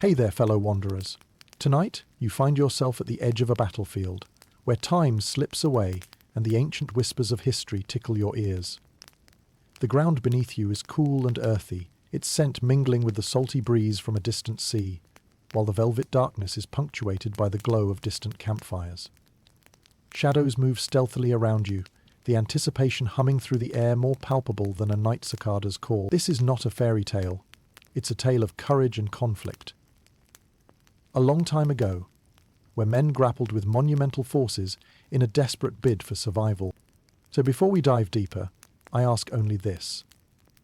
Hey there, fellow wanderers. Tonight, you find yourself at the edge of a battlefield, where time slips away and the ancient whispers of history tickle your ears. The ground beneath you is cool and earthy, its scent mingling with the salty breeze from a distant sea, while the velvet darkness is punctuated by the glow of distant campfires. Shadows move stealthily around you, the anticipation humming through the air more palpable than a night cicada's call. This is not a fairy tale. It's a tale of courage and conflict. A long time ago, where men grappled with monumental forces in a desperate bid for survival. So before we dive deeper, I ask only this.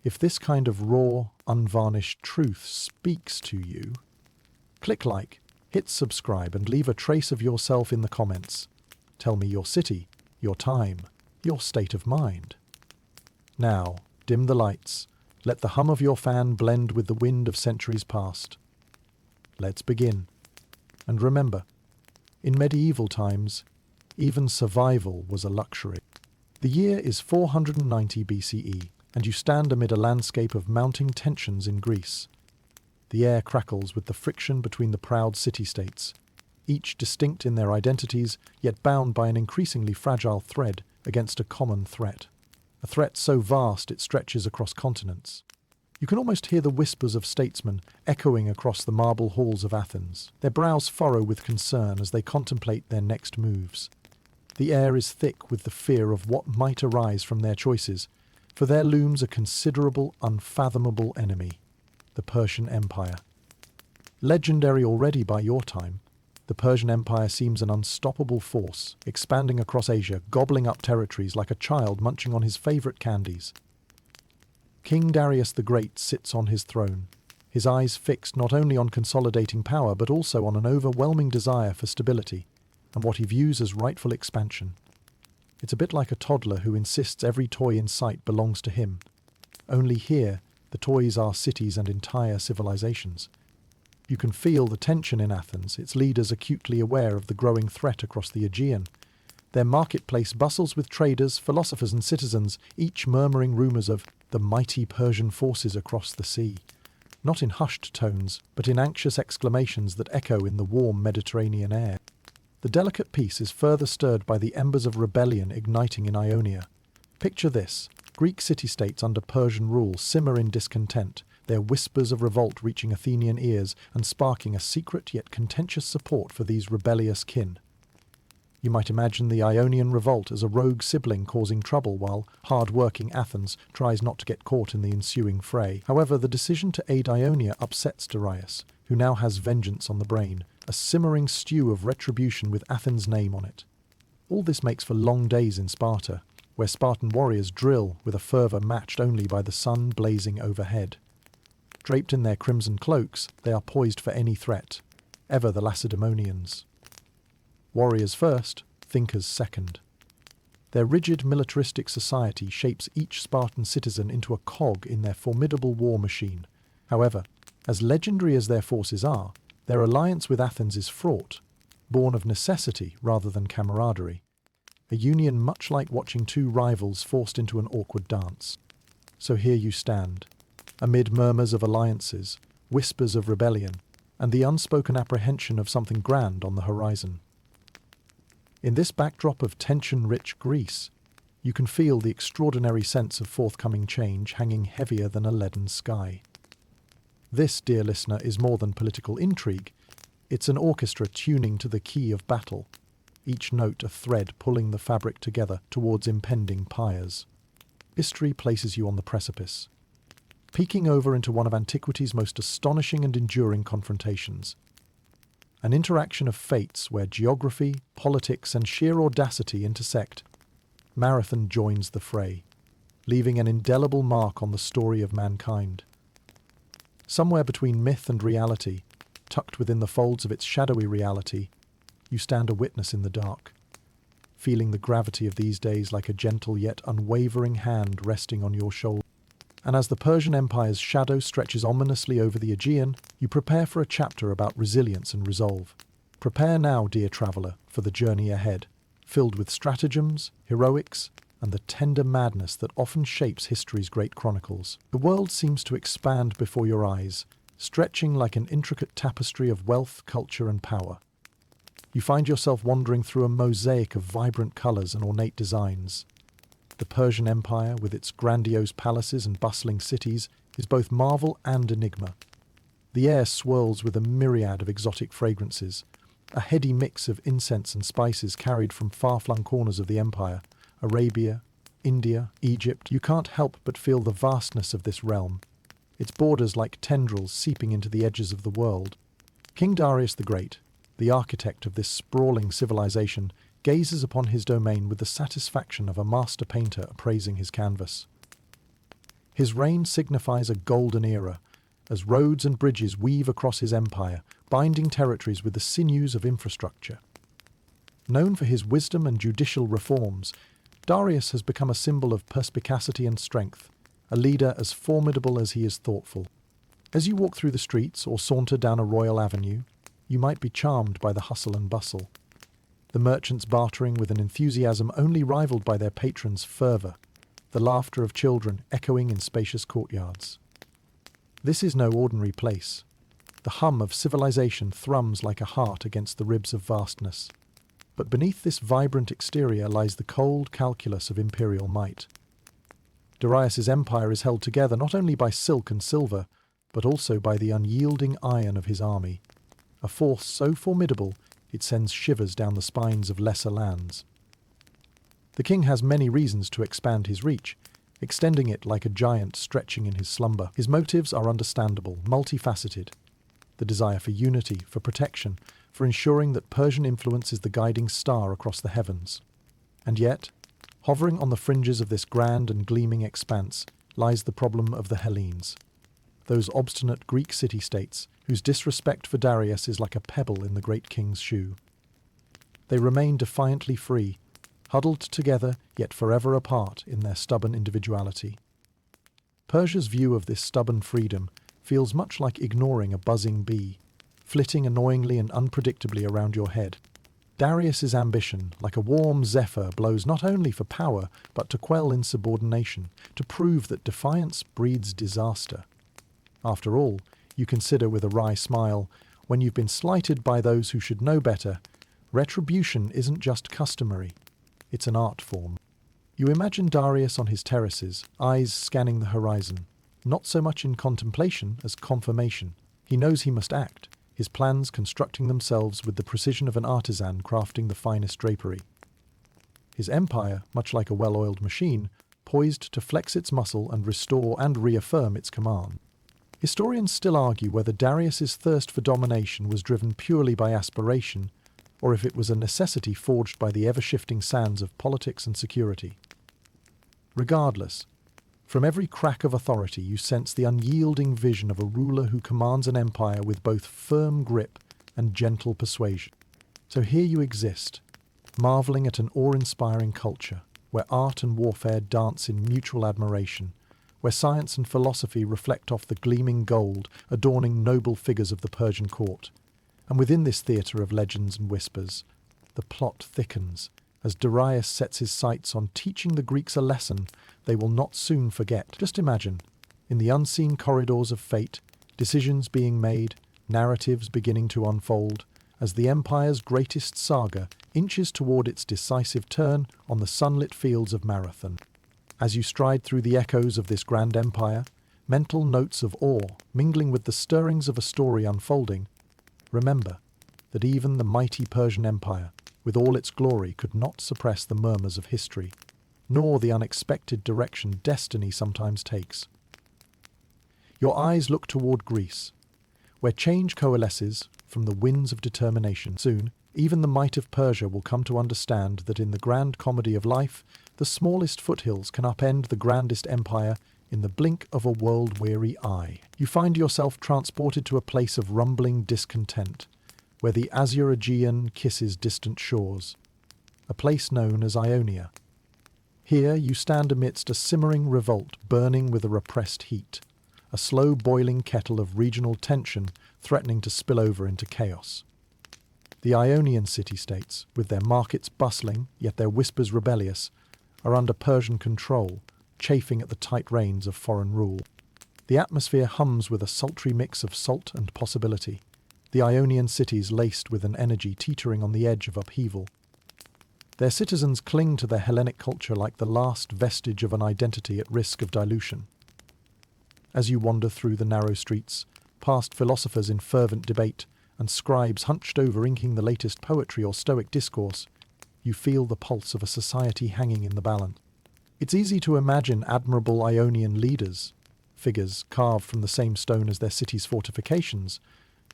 If this kind of raw, unvarnished truth speaks to you, click like, hit subscribe, and leave a trace of yourself in the comments. Tell me your city, your time, your state of mind. Now, dim the lights. Let the hum of your fan blend with the wind of centuries past. Let's begin. And remember, in medieval times, even survival was a luxury. The year is 490 BCE, and you stand amid a landscape of mounting tensions in Greece. The air crackles with the friction between the proud city-states, each distinct in their identities, yet bound by an increasingly fragile thread against a common threat. A threat so vast it stretches across continents. You can almost hear the whispers of statesmen echoing across the marble halls of Athens. Their brows furrow with concern as they contemplate their next moves. The air is thick with the fear of what might arise from their choices, for there looms a considerable, unfathomable enemy, the Persian Empire. Legendary already by your time, the Persian Empire seems an unstoppable force, expanding across Asia, gobbling up territories like a child munching on his favorite candies. King Darius the Great sits on his throne, his eyes fixed not only on consolidating power but also on an overwhelming desire for stability and what he views as rightful expansion. It's a bit like a toddler who insists every toy in sight belongs to him. Only here, the toys are cities and entire civilizations. You can feel the tension in Athens, its leaders acutely aware of the growing threat across the Aegean. Their marketplace bustles with traders, philosophers and citizens, each murmuring rumours of the mighty Persian forces across the sea. Not in hushed tones, but in anxious exclamations that echo in the warm Mediterranean air. The delicate peace is further stirred by the embers of rebellion igniting in Ionia. Picture this. Greek city-states under Persian rule simmer in discontent, their whispers of revolt reaching Athenian ears and sparking a secret yet contentious support for these rebellious kin. You might imagine the Ionian revolt as a rogue sibling causing trouble while hard-working Athens tries not to get caught in the ensuing fray. However, the decision to aid Ionia upsets Darius, who now has vengeance on the brain, a simmering stew of retribution with Athens' name on it. All this makes for long days in Sparta, where Spartan warriors drill with a fervour matched only by the sun blazing overhead. Draped in their crimson cloaks, they are poised for any threat, ever the Lacedaemonians. Warriors first, thinkers second. Their rigid militaristic society shapes each Spartan citizen into a cog in their formidable war machine. However, as legendary as their forces are, their alliance with Athens is fraught, born of necessity rather than camaraderie. A union much like watching two rivals forced into an awkward dance. So here you stand, amid murmurs of alliances, whispers of rebellion, and the unspoken apprehension of something grand on the horizon. In this backdrop of tension-rich Greece, you can feel the extraordinary sense of forthcoming change hanging heavier than a leaden sky. This, dear listener, is more than political intrigue. It's an orchestra tuning to the key of battle, each note a thread pulling the fabric together towards impending pyres. History places you on the precipice, peeking over into one of antiquity's most astonishing and enduring confrontations. An interaction of fates where geography, politics, and sheer audacity intersect. Marathon joins the fray, leaving an indelible mark on the story of mankind. Somewhere between myth and reality, tucked within the folds of its shadowy reality, you stand a witness in the dark, feeling the gravity of these days like a gentle yet unwavering hand resting on your shoulder. And as the Persian Empire's shadow stretches ominously over the Aegean, you prepare for a chapter about resilience and resolve. Prepare now, dear traveller, for the journey ahead, filled with stratagems, heroics, and the tender madness that often shapes history's great chronicles. The world seems to expand before your eyes, stretching like an intricate tapestry of wealth, culture, and power. You find yourself wandering through a mosaic of vibrant colours and ornate designs. The Persian Empire, with its grandiose palaces and bustling cities, is both marvel and enigma. The air swirls with a myriad of exotic fragrances, a heady mix of incense and spices carried from far-flung corners of the empire, Arabia, India, Egypt. You can't help but feel the vastness of this realm, its borders like tendrils seeping into the edges of the world. King Darius the Great, the architect of this sprawling civilization, gazes upon his domain with the satisfaction of a master painter appraising his canvas. His reign signifies a golden era, as roads and bridges weave across his empire, binding territories with the sinews of infrastructure. Known for his wisdom and judicial reforms, Darius has become a symbol of perspicacity and strength, a leader as formidable as he is thoughtful. As you walk through the streets or saunter down a royal avenue, you might be charmed by the hustle and bustle. The merchants bartering with an enthusiasm only rivaled by their patrons' fervour, the laughter of children echoing in spacious courtyards. This is no ordinary place. The hum of civilization thrums like a heart against the ribs of vastness. But beneath this vibrant exterior lies the cold calculus of imperial might. Darius's empire is held together not only by silk and silver, but also by the unyielding iron of his army, a force so formidable it sends shivers down the spines of lesser lands. The king has many reasons to expand his reach, extending it like a giant stretching in his slumber. His motives are understandable, multifaceted. The desire for unity, for protection, for ensuring that Persian influence is the guiding star across the heavens. And yet, hovering on the fringes of this grand and gleaming expanse lies the problem of the Hellenes, those obstinate Greek city-states whose disrespect for Darius is like a pebble in the great king's shoe. They remain defiantly free, huddled together yet forever apart in their stubborn individuality. Persia's view of this stubborn freedom feels much like ignoring a buzzing bee, flitting annoyingly and unpredictably around your head. Darius's ambition, like a warm zephyr, blows not only for power, but to quell insubordination, to prove that defiance breeds disaster. After all, you consider with a wry smile, when you've been slighted by those who should know better, retribution isn't just customary, it's an art form. You imagine Darius on his terraces, eyes scanning the horizon, not so much in contemplation as confirmation. He knows he must act, his plans constructing themselves with the precision of an artisan crafting the finest drapery. His empire, much like a well-oiled machine, poised to flex its muscle and restore and reaffirm its command. Historians still argue whether Darius's thirst for domination was driven purely by aspiration, or if it was a necessity forged by the ever-shifting sands of politics and security. Regardless, from every crack of authority you sense the unyielding vision of a ruler who commands an empire with both firm grip and gentle persuasion. So here you exist, marvelling at an awe-inspiring culture, where art and warfare dance in mutual admiration, where science and philosophy reflect off the gleaming gold adorning noble figures of the Persian court. And within this theatre of legends and whispers, the plot thickens as Darius sets his sights on teaching the Greeks a lesson they will not soon forget. Just imagine, in the unseen corridors of fate, decisions being made, narratives beginning to unfold, as the empire's greatest saga inches toward its decisive turn on the sunlit fields of Marathon. As you stride through the echoes of this grand empire, mental notes of awe mingling with the stirrings of a story unfolding, remember that even the mighty Persian Empire, with all its glory, could not suppress the murmurs of history, nor the unexpected direction destiny sometimes takes. Your eyes look toward Greece, where change coalesces from the winds of determination. Soon, even the might of Persia will come to understand that in the grand comedy of life, the smallest foothills can upend the grandest empire in the blink of a world-weary eye. You find yourself transported to a place of rumbling discontent, where the azure Aegean kisses distant shores, a place known as Ionia. Here you stand amidst a simmering revolt burning with a repressed heat, a slow-boiling kettle of regional tension threatening to spill over into chaos. The Ionian city-states, with their markets bustling, yet their whispers rebellious, are under Persian control, chafing at the tight reins of foreign rule. The atmosphere hums with a sultry mix of salt and possibility, the Ionian cities laced with an energy teetering on the edge of upheaval. Their citizens cling to their Hellenic culture like the last vestige of an identity at risk of dilution. As you wander through the narrow streets, past philosophers in fervent debate and scribes hunched over inking the latest poetry or stoic discourse, you feel the pulse of a society hanging in the balance. It's easy to imagine admirable Ionian leaders, figures carved from the same stone as their city's fortifications,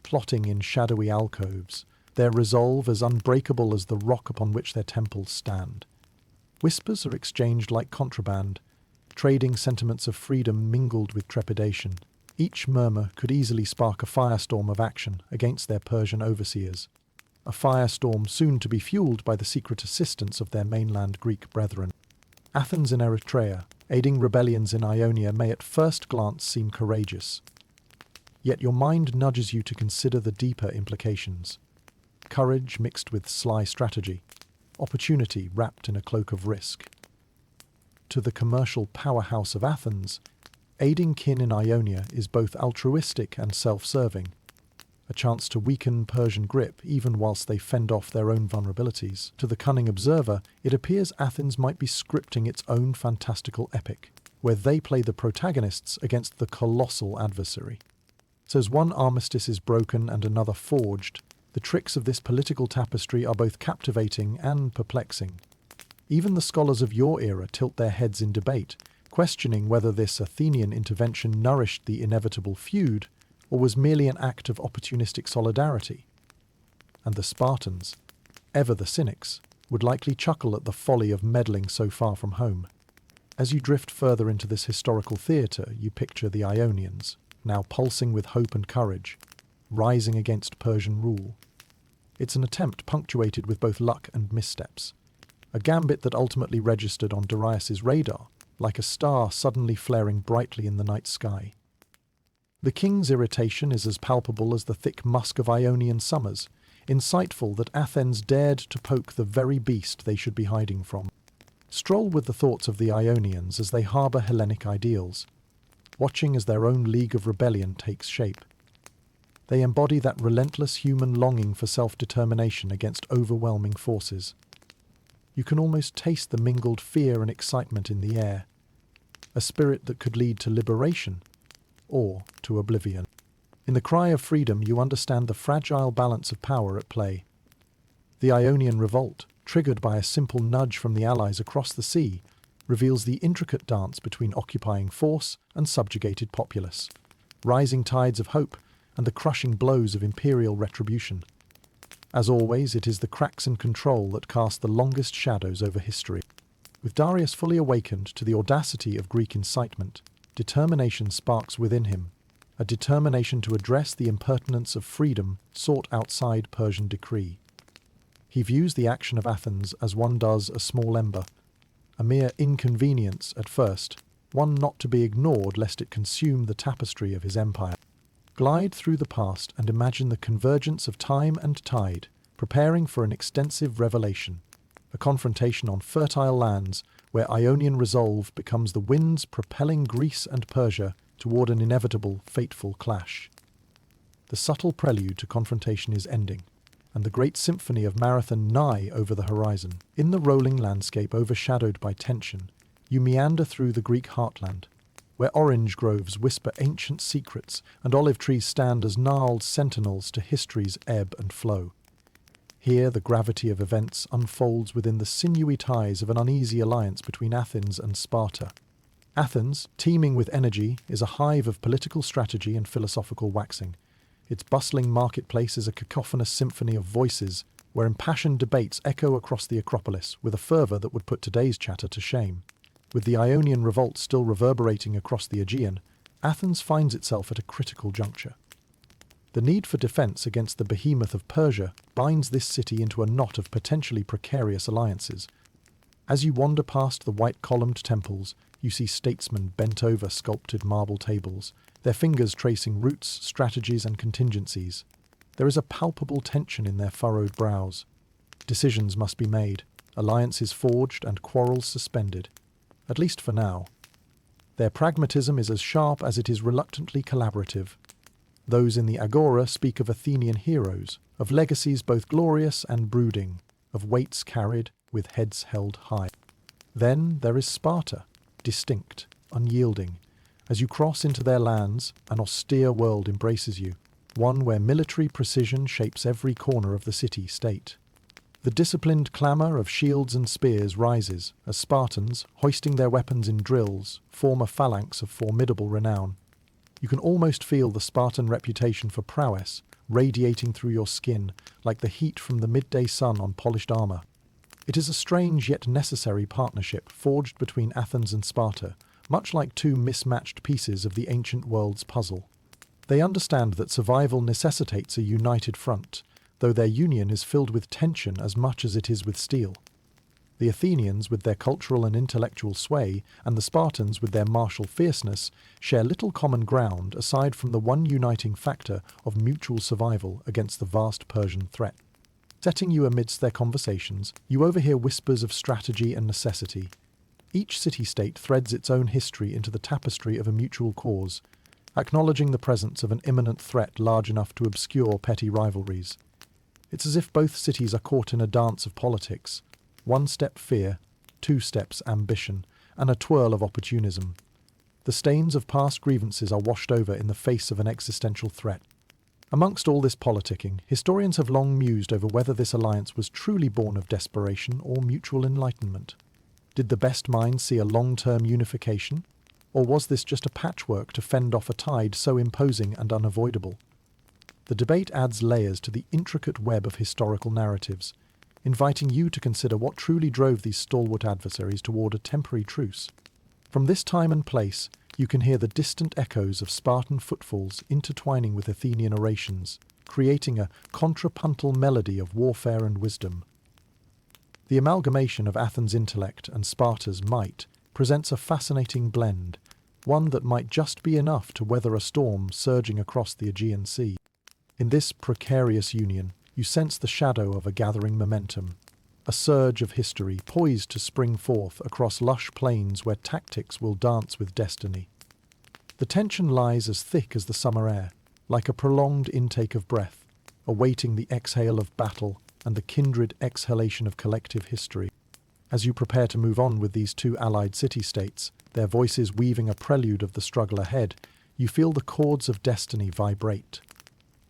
plotting in shadowy alcoves, their resolve as unbreakable as the rock upon which their temples stand. Whispers are exchanged like contraband, trading sentiments of freedom mingled with trepidation. Each murmur could easily spark a firestorm of action against their Persian overseers, a firestorm soon to be fueled by the secret assistance of their mainland Greek brethren. Athens in Eritrea, aiding rebellions in Ionia, may at first glance seem courageous. Yet your mind nudges you to consider the deeper implications. Courage mixed with sly strategy, opportunity wrapped in a cloak of risk. To the commercial powerhouse of Athens, aiding kin in Ionia is both altruistic and self-serving, a chance to weaken Persian grip even whilst they fend off their own vulnerabilities. To the cunning observer, it appears Athens might be scripting its own fantastical epic, where they play the protagonists against the colossal adversary. So as one armistice is broken and another forged, the tricks of this political tapestry are both captivating and perplexing. Even the scholars of your era tilt their heads in debate, questioning whether this Athenian intervention nourished the inevitable feud or was merely an act of opportunistic solidarity. And the Spartans, ever the cynics, would likely chuckle at the folly of meddling so far from home. As you drift further into this historical theatre, you picture the Ionians, now pulsing with hope and courage, rising against Persian rule. It's an attempt punctuated with both luck and missteps, a gambit that ultimately registered on Darius's radar, like a star suddenly flaring brightly in the night sky. The king's irritation is as palpable as the thick musk of Ionian summers, insightful that Athens dared to poke the very beast they should be hiding from. Stroll with the thoughts of the Ionians as they harbour Hellenic ideals, watching as their own league of rebellion takes shape. They embody that relentless human longing for self-determination against overwhelming forces. You can almost taste the mingled fear and excitement in the air, a spirit that could lead to liberation or to oblivion. In the cry of freedom, you understand the fragile balance of power at play. The Ionian revolt, triggered by a simple nudge from the allies across the sea, reveals the intricate dance between occupying force and subjugated populace, rising tides of hope and the crushing blows of imperial retribution. As always, it is the cracks in control that cast the longest shadows over history. With Darius fully awakened to the audacity of Greek incitement, determination sparks within him, a determination to address the impertinence of freedom sought outside Persian decree. He views the action of Athens as one does a small ember, a mere inconvenience at first, one not to be ignored lest it consume the tapestry of his empire. Glide through the past and imagine the convergence of time and tide, preparing for an extensive revelation, a confrontation on fertile lands where Ionian resolve becomes the winds propelling Greece and Persia toward an inevitable, fateful clash. The subtle prelude to confrontation is ending, and the great symphony of Marathon nigh over the horizon. In the rolling landscape overshadowed by tension, you meander through the Greek heartland, where orange groves whisper ancient secrets and olive trees stand as gnarled sentinels to history's ebb and flow. Here the gravity of events unfolds within the sinewy ties of an uneasy alliance between Athens and Sparta. Athens, teeming with energy, is a hive of political strategy and philosophical waxing. Its bustling marketplace is a cacophonous symphony of voices, where impassioned debates echo across the Acropolis with a fervour that would put today's chatter to shame. With the Ionian revolt still reverberating across the Aegean, Athens finds itself at a critical juncture. The need for defence against the behemoth of Persia binds this city into a knot of potentially precarious alliances. As you wander past the white-columned temples, you see statesmen bent over sculpted marble tables, their fingers tracing routes, strategies, and contingencies. There is a palpable tension in their furrowed brows. Decisions must be made, alliances forged, and quarrels suspended. At least for now. Their pragmatism is as sharp as it is reluctantly collaborative. Those in the Agora speak of Athenian heroes, of legacies both glorious and brooding, of weights carried with heads held high. Then there is Sparta, distinct, unyielding. As you cross into their lands, an austere world embraces you, one where military precision shapes every corner of the city-state. The disciplined clamour of shields and spears rises as Spartans, hoisting their weapons in drills, form a phalanx of formidable renown. You can almost feel the Spartan reputation for prowess radiating through your skin like the heat from the midday sun on polished armour. It is a strange yet necessary partnership forged between Athens and Sparta, much like two mismatched pieces of the ancient world's puzzle. They understand that survival necessitates a united front, though their union is filled with tension as much as it is with steel. The Athenians, with their cultural and intellectual sway, and the Spartans, with their martial fierceness, share little common ground aside from the one uniting factor of mutual survival against the vast Persian threat. Setting you amidst their conversations, you overhear whispers of strategy and necessity. Each city-state threads its own history into the tapestry of a mutual cause, acknowledging the presence of an imminent threat large enough to obscure petty rivalries. It's as if both cities are caught in a dance of politics. One step fear, two steps ambition, and a twirl of opportunism. The stains of past grievances are washed over in the face of an existential threat. Amongst all this politicking, historians have long mused over whether this alliance was truly born of desperation or mutual enlightenment. Did the best minds see a long-term unification? Or was this just a patchwork to fend off a tide so imposing and unavoidable? The debate adds layers to the intricate web of historical narratives, inviting you to consider what truly drove these stalwart adversaries toward a temporary truce. From this time and place, you can hear the distant echoes of Spartan footfalls intertwining with Athenian orations, creating a contrapuntal melody of warfare and wisdom. The amalgamation of Athens' intellect and Sparta's might presents a fascinating blend, one that might just be enough to weather a storm surging across the Aegean Sea. In this precarious union, you sense the shadow of a gathering momentum, a surge of history poised to spring forth across lush plains where tactics will dance with destiny. The tension lies as thick as the summer air, like a prolonged intake of breath, awaiting the exhale of battle and the kindred exhalation of collective history. As you prepare to move on with these two allied city-states, their voices weaving a prelude of the struggle ahead, you feel the chords of destiny vibrate.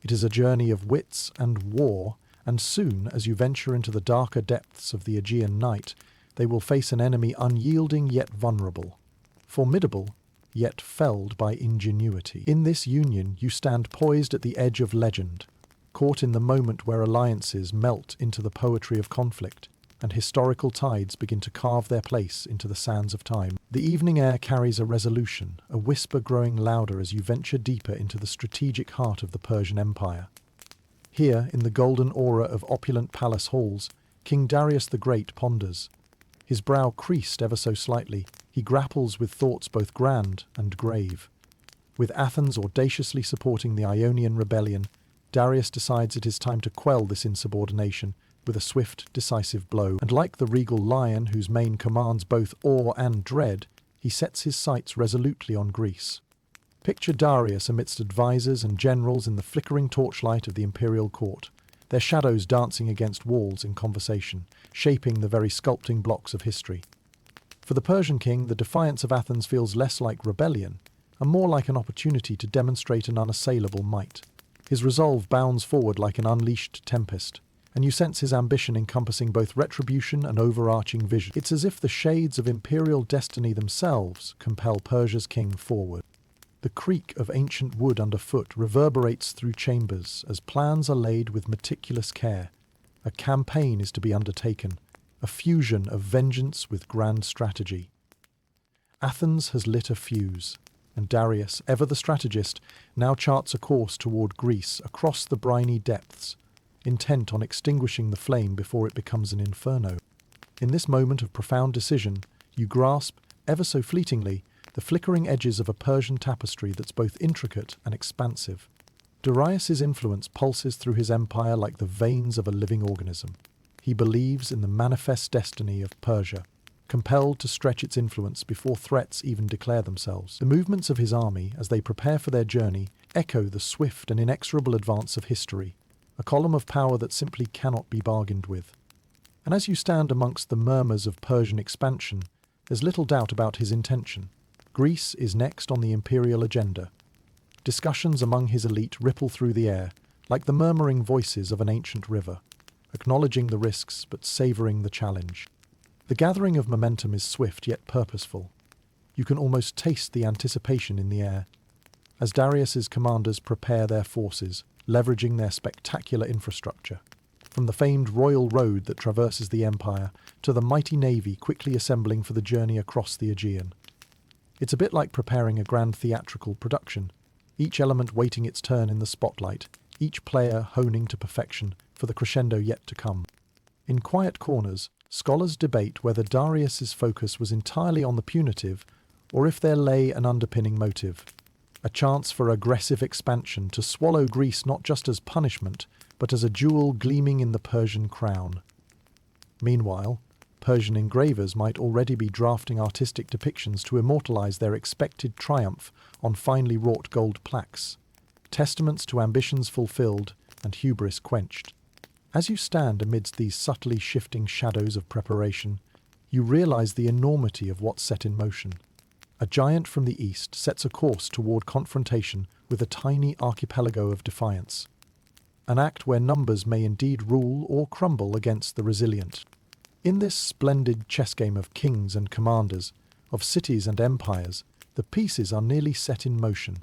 It is a journey of wits and war, and soon, as you venture into the darker depths of the Aegean night, they will face an enemy unyielding yet vulnerable, formidable yet felled by ingenuity. In this union, you stand poised at the edge of legend, caught in the moment where alliances melt into the poetry of conflict, and historical tides begin to carve their place into the sands of time. The evening air carries a resolution, a whisper growing louder as you venture deeper into the strategic heart of the Persian Empire. Here, in the golden aura of opulent palace halls, King Darius the Great ponders. His brow creased ever so slightly, he grapples with thoughts both grand and grave. With Athens audaciously supporting the Ionian rebellion, Darius decides it is time to quell this insubordination with a swift, decisive blow, and like the regal lion whose mane commands both awe and dread, he sets his sights resolutely on Greece. Picture Darius amidst advisors and generals in the flickering torchlight of the imperial court, their shadows dancing against walls in conversation, shaping the very sculpting blocks of history. For the Persian king, the defiance of Athens feels less like rebellion, and more like an opportunity to demonstrate an unassailable might. His resolve bounds forward like an unleashed tempest, and you sense his ambition encompassing both retribution and overarching vision. It's as if the shades of imperial destiny themselves compel Persia's king forward. The creak of ancient wood underfoot reverberates through chambers as plans are laid with meticulous care. A campaign is to be undertaken, a fusion of vengeance with grand strategy. Athens has lit a fuse, and Darius, ever the strategist, now charts a course toward Greece across the briny depths, intent on extinguishing the flame before it becomes an inferno. In this moment of profound decision, you grasp, ever so fleetingly, the flickering edges of a Persian tapestry that's both intricate and expansive. Darius's influence pulses through his empire like the veins of a living organism. He believes in the manifest destiny of Persia, compelled to stretch its influence before threats even declare themselves. The movements of his army, as they prepare for their journey, echo the swift and inexorable advance of history, a column of power that simply cannot be bargained with. And as you stand amongst the murmurs of Persian expansion, there's little doubt about his intention. Greece is next on the imperial agenda. Discussions among his elite ripple through the air, like the murmuring voices of an ancient river, acknowledging the risks but savouring the challenge. The gathering of momentum is swift yet purposeful. You can almost taste the anticipation in the air. As Darius's commanders prepare their forces, leveraging their spectacular infrastructure, from the famed royal road that traverses the empire to the mighty navy quickly assembling for the journey across the Aegean. It's a bit like preparing a grand theatrical production, each element waiting its turn in the spotlight, each player honing to perfection for the crescendo yet to come. In quiet corners, scholars debate whether Darius's focus was entirely on the punitive or if there lay an underpinning motive, a chance for aggressive expansion to swallow Greece not just as punishment, but as a jewel gleaming in the Persian crown. Meanwhile, Persian engravers might already be drafting artistic depictions to immortalize their expected triumph on finely wrought gold plaques, testaments to ambitions fulfilled and hubris quenched. As you stand amidst these subtly shifting shadows of preparation, you realize the enormity of what's set in motion. A giant from the east sets a course toward confrontation with a tiny archipelago of defiance, an act where numbers may indeed rule or crumble against the resilient. In this splendid chess game of kings and commanders, of cities and empires, the pieces are nearly set in motion,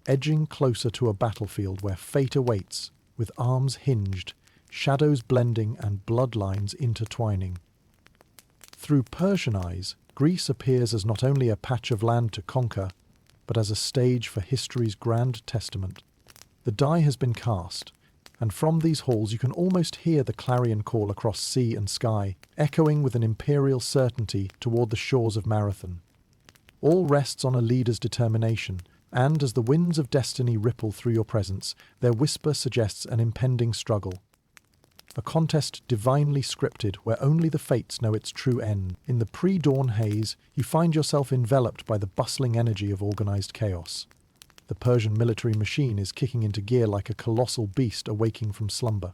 edging closer to a battlefield where fate awaits, with arms hinged, shadows blending and bloodlines intertwining. Through Persian eyes, Greece appears as not only a patch of land to conquer, but as a stage for history's grand testament. The die has been cast, and from these halls you can almost hear the clarion call across sea and sky, echoing with an imperial certainty toward the shores of Marathon. All rests on a leader's determination, and as the winds of destiny ripple through your presence, their whisper suggests an impending struggle. A contest divinely scripted where only the fates know its true end. In the pre-dawn haze, you find yourself enveloped by the bustling energy of organized chaos. The Persian military machine is kicking into gear like a colossal beast awaking from slumber.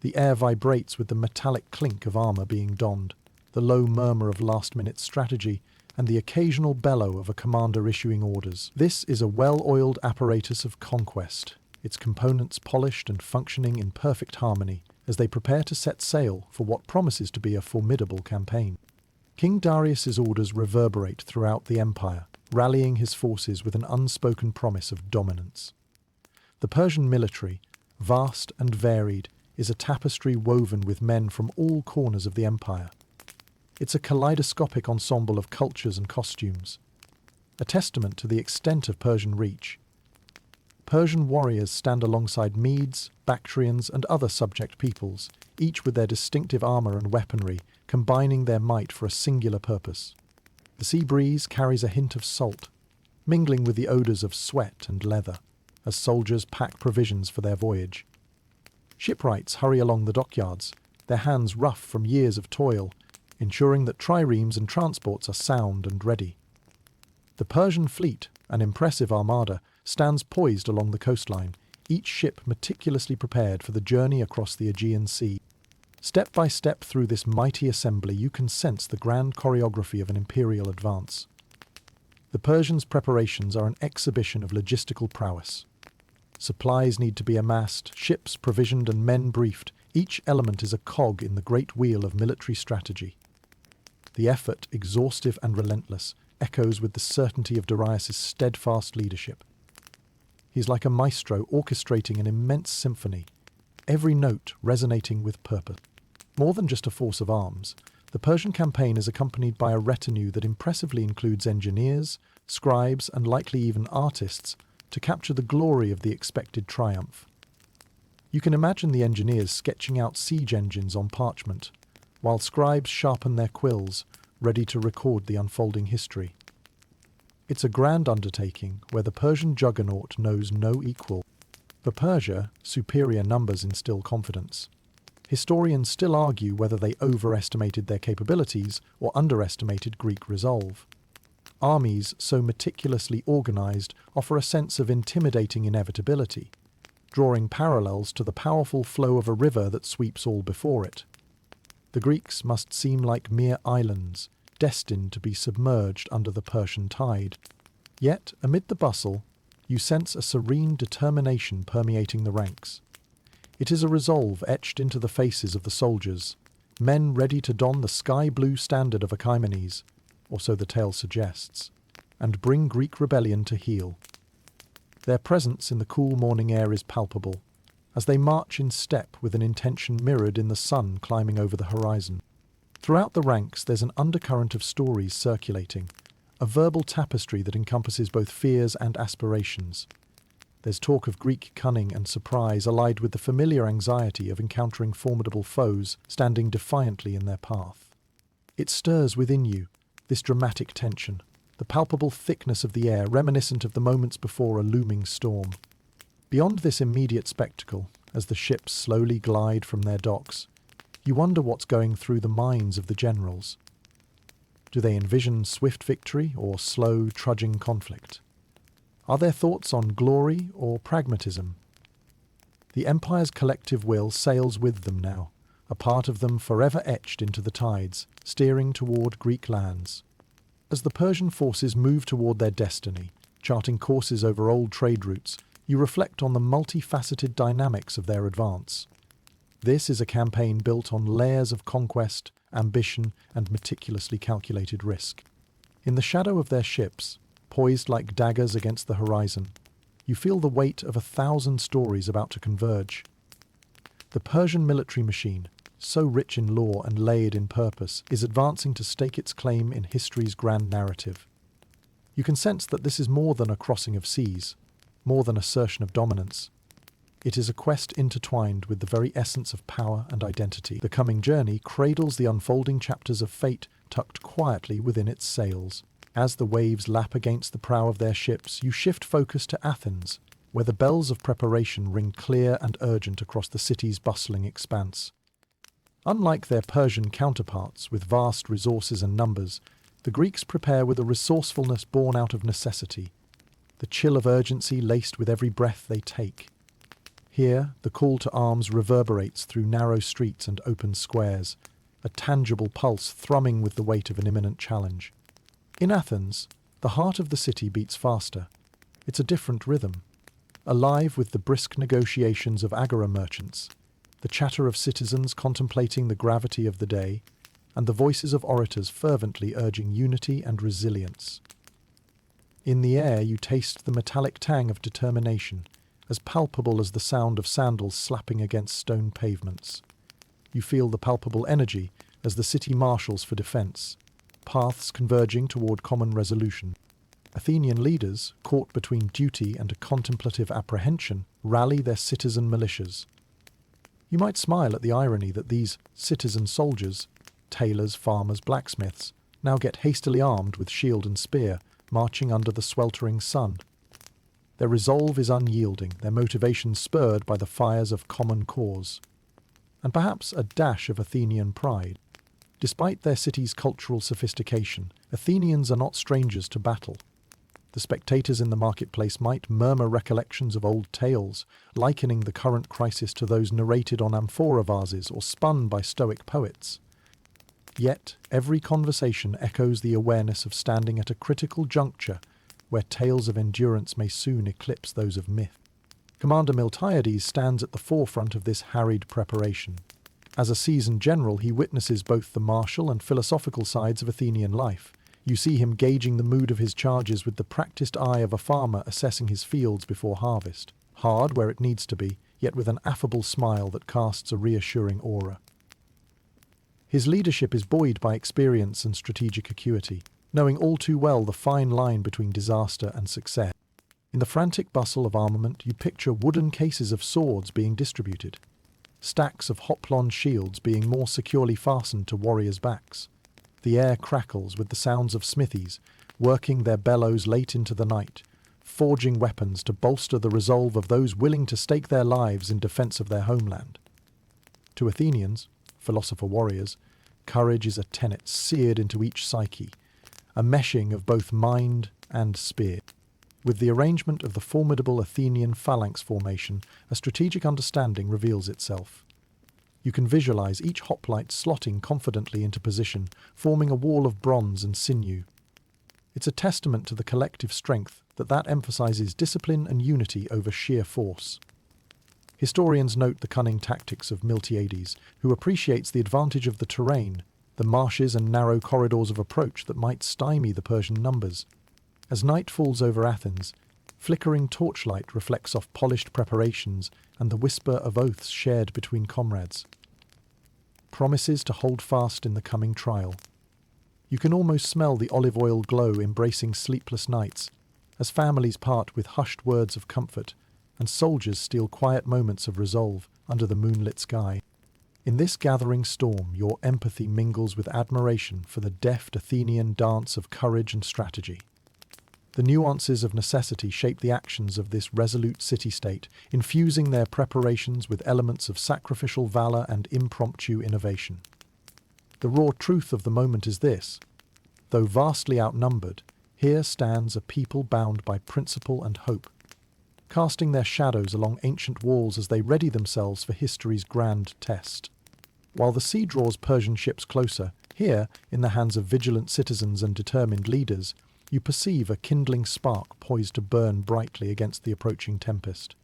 The air vibrates with the metallic clink of armor being donned, the low murmur of last-minute strategy, and the occasional bellow of a commander issuing orders. This is a well-oiled apparatus of conquest, its components polished and functioning in perfect harmony as they prepare to set sail for what promises to be a formidable campaign. King Darius's orders reverberate throughout the empire, rallying his forces with an unspoken promise of dominance. The Persian military, vast and varied, is a tapestry woven with men from all corners of the empire. It's a kaleidoscopic ensemble of cultures and costumes, a testament to the extent of Persian reach. Persian warriors stand alongside Medes, Bactrians, and other subject peoples, each with their distinctive armor and weaponry, combining their might for a singular purpose. The sea breeze carries a hint of salt, mingling with the odors of sweat and leather, as soldiers pack provisions for their voyage. Shipwrights hurry along the dockyards, their hands rough from years of toil, ensuring that triremes and transports are sound and ready. The Persian fleet, an impressive armada, stands poised along the coastline, each ship meticulously prepared for the journey across the Aegean Sea. Step by step through this mighty assembly, you can sense the grand choreography of an imperial advance. The Persians' preparations are an exhibition of logistical prowess. Supplies need to be amassed, ships provisioned and men briefed. Each element is a cog in the great wheel of military strategy. The effort, exhaustive and relentless, echoes with the certainty of Darius's steadfast leadership. He's like a maestro orchestrating an immense symphony, every note resonating with purpose. More than just a force of arms, the Persian campaign is accompanied by a retinue that impressively includes engineers, scribes, and likely even artists to capture the glory of the expected triumph. You can imagine the engineers sketching out siege engines on parchment, while scribes sharpen their quills, ready to record the unfolding history. It's a grand undertaking where the Persian juggernaut knows no equal. For Persia, superior numbers instill confidence. Historians still argue whether they overestimated their capabilities or underestimated Greek resolve. Armies so meticulously organized offer a sense of intimidating inevitability, drawing parallels to the powerful flow of a river that sweeps all before it. The Greeks must seem like mere islands, destined to be submerged under the Persian tide. Yet, amid the bustle, you sense a serene determination permeating the ranks. It is a resolve etched into the faces of the soldiers, men ready to don the sky-blue standard of Achaemenes, or so the tale suggests, and bring Greek rebellion to heel. Their presence in the cool morning air is palpable, as they march in step with an intention mirrored in the sun climbing over the horizon. Throughout the ranks there's an undercurrent of stories circulating, a verbal tapestry that encompasses both fears and aspirations. There's talk of Greek cunning and surprise allied with the familiar anxiety of encountering formidable foes standing defiantly in their path. It stirs within you, this dramatic tension, the palpable thickness of the air reminiscent of the moments before a looming storm. Beyond this immediate spectacle, as the ships slowly glide from their docks, you wonder what's going through the minds of the generals. Do they envision swift victory or slow, trudging conflict? Are their thoughts on glory or pragmatism? The empire's collective will sails with them now, a part of them forever etched into the tides, steering toward Greek lands. As the Persian forces move toward their destiny, charting courses over old trade routes, you reflect on the multifaceted dynamics of their advance. This is a campaign built on layers of conquest, ambition, and meticulously calculated risk. In the shadow of their ships, poised like daggers against the horizon, you feel the weight of 1,000 stories about to converge. The Persian military machine, so rich in lore and layered in purpose, is advancing to stake its claim in history's grand narrative. You can sense that this is more than a crossing of seas, more than assertion of dominance. It is a quest intertwined with the very essence of power and identity. The coming journey cradles the unfolding chapters of fate tucked quietly within its sails. As the waves lap against the prow of their ships, you shift focus to Athens, where the bells of preparation ring clear and urgent across the city's bustling expanse. Unlike their Persian counterparts, with vast resources and numbers, the Greeks prepare with a resourcefulness born out of necessity, the chill of urgency laced with every breath they take. Here, the call to arms reverberates through narrow streets and open squares, a tangible pulse thrumming with the weight of an imminent challenge. In Athens, the heart of the city beats faster. It's a different rhythm, alive with the brisk negotiations of agora merchants, the chatter of citizens contemplating the gravity of the day, and the voices of orators fervently urging unity and resilience. In the air you taste the metallic tang of determination, as palpable as the sound of sandals slapping against stone pavements. You feel the palpable energy as the city marshals for defence, paths converging toward common resolution. Athenian leaders, caught between duty and a contemplative apprehension, rally their citizen militias. You might smile at the irony that these citizen soldiers, tailors, farmers, blacksmiths, now get hastily armed with shield and spear, marching under the sweltering sun. Their resolve is unyielding, their motivation spurred by the fires of common cause, and perhaps a dash of Athenian pride. Despite their city's cultural sophistication, Athenians are not strangers to battle. The spectators in the marketplace might murmur recollections of old tales, likening the current crisis to those narrated on amphora vases or spun by Stoic poets. Yet, every conversation echoes the awareness of standing at a critical juncture where tales of endurance may soon eclipse those of myth. Commander Miltiades stands at the forefront of this harried preparation. As a seasoned general, he witnesses both the martial and philosophical sides of Athenian life. You see him gauging the mood of his charges with the practiced eye of a farmer assessing his fields before harvest. Hard where it needs to be, yet with an affable smile that casts a reassuring aura. His leadership is buoyed by experience and strategic acuity, knowing all too well the fine line between disaster and success. In the frantic bustle of armament, you picture wooden cases of swords being distributed, stacks of hoplon shields being more securely fastened to warriors' backs. The air crackles with the sounds of smithies, working their bellows late into the night, forging weapons to bolster the resolve of those willing to stake their lives in defense of their homeland. To Athenians, philosopher warriors, courage is a tenet seared into each psyche, a meshing of both mind and spear. With the arrangement of the formidable Athenian phalanx formation, a strategic understanding reveals itself. You can visualize each hoplite slotting confidently into position, forming a wall of bronze and sinew. It's a testament to the collective strength that emphasizes discipline and unity over sheer force. Historians note the cunning tactics of Miltiades, who appreciates the advantage of the terrain, the marshes and narrow corridors of approach that might stymie the Persian numbers. As night falls over Athens, flickering torchlight reflects off polished preparations and the whisper of oaths shared between comrades. Promises to hold fast in the coming trial. You can almost smell the olive oil glow embracing sleepless nights, as families part with hushed words of comfort, and soldiers steal quiet moments of resolve under the moonlit sky. In this gathering storm, your empathy mingles with admiration for the deft Athenian dance of courage and strategy. The nuances of necessity shape the actions of this resolute city-state, infusing their preparations with elements of sacrificial valor and impromptu innovation. The raw truth of the moment is this: though vastly outnumbered, here stands a people bound by principle and hope, casting their shadows along ancient walls as they ready themselves for history's grand test. While the sea draws Persian ships closer, here, in the hands of vigilant citizens and determined leaders, you perceive a kindling spark poised to burn brightly against the approaching tempest.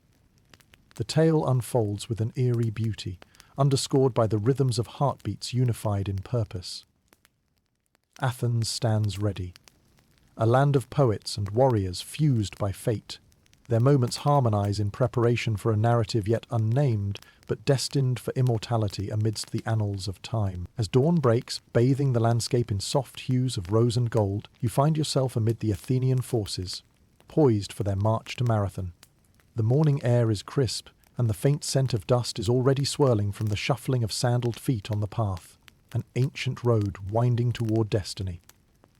The tale unfolds with an eerie beauty, underscored by the rhythms of heartbeats unified in purpose. Athens stands ready, a land of poets and warriors fused by fate. Their moments harmonize in preparation for a narrative yet unnamed, but destined for immortality amidst the annals of time. As dawn breaks, bathing the landscape in soft hues of rose and gold, you find yourself amid the Athenian forces, poised for their march to Marathon. The morning air is crisp, and the faint scent of dust is already swirling from the shuffling of sandaled feet on the path, an ancient road winding toward destiny.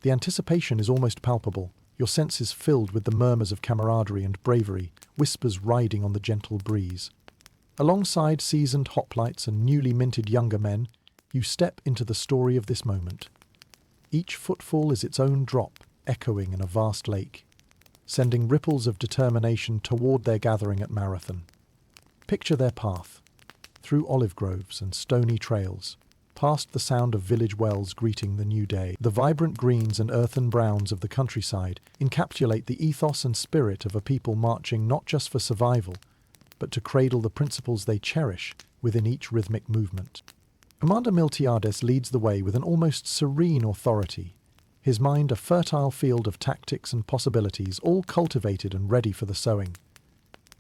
The anticipation is almost palpable, your senses filled with the murmurs of camaraderie and bravery, whispers riding on the gentle breeze. Alongside seasoned hoplites and newly minted younger men, you step into the story of this moment. Each footfall is its own drop, echoing in a vast lake, sending ripples of determination toward their gathering at Marathon. Picture their path, through olive groves and stony trails, past the sound of village wells greeting the new day. The vibrant greens and earthen browns of the countryside encapsulate the ethos and spirit of a people marching not just for survival, but to cradle the principles they cherish within each rhythmic movement. Commander Miltiades leads the way with an almost serene authority, his mind a fertile field of tactics and possibilities, all cultivated and ready for the sowing.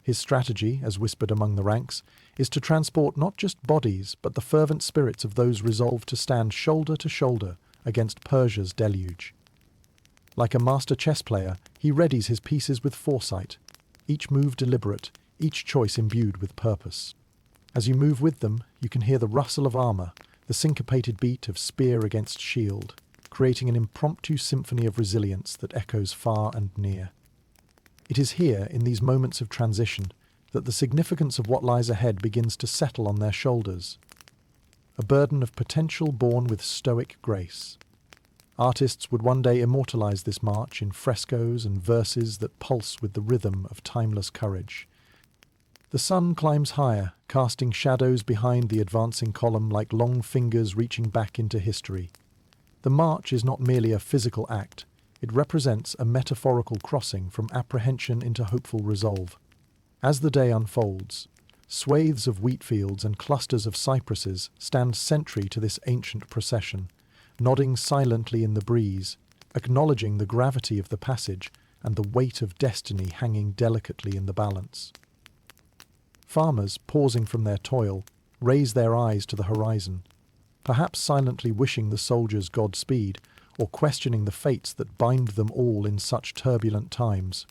His strategy, as whispered among the ranks, is to transport not just bodies, but the fervent spirits of those resolved to stand shoulder to shoulder against Persia's deluge. Like a master chess player, he readies his pieces with foresight, each move deliberate, each choice imbued with purpose. As you move with them, you can hear the rustle of armor, the syncopated beat of spear against shield, creating an impromptu symphony of resilience that echoes far and near. It is here, in these moments of transition, that the significance of what lies ahead begins to settle on their shoulders. A burden of potential borne with stoic grace. Artists would one day immortalize this march in frescoes and verses that pulse with the rhythm of timeless courage. The sun climbs higher, casting shadows behind the advancing column like long fingers reaching back into history. The march is not merely a physical act. It represents a metaphorical crossing from apprehension into hopeful resolve. As the day unfolds, swathes of wheat fields and clusters of cypresses stand sentry to this ancient procession, nodding silently in the breeze, acknowledging the gravity of the passage and the weight of destiny hanging delicately in the balance. Farmers, pausing from their toil, raise their eyes to the horizon, perhaps silently wishing the soldiers Godspeed, or questioning the fates that bind them all in such turbulent times.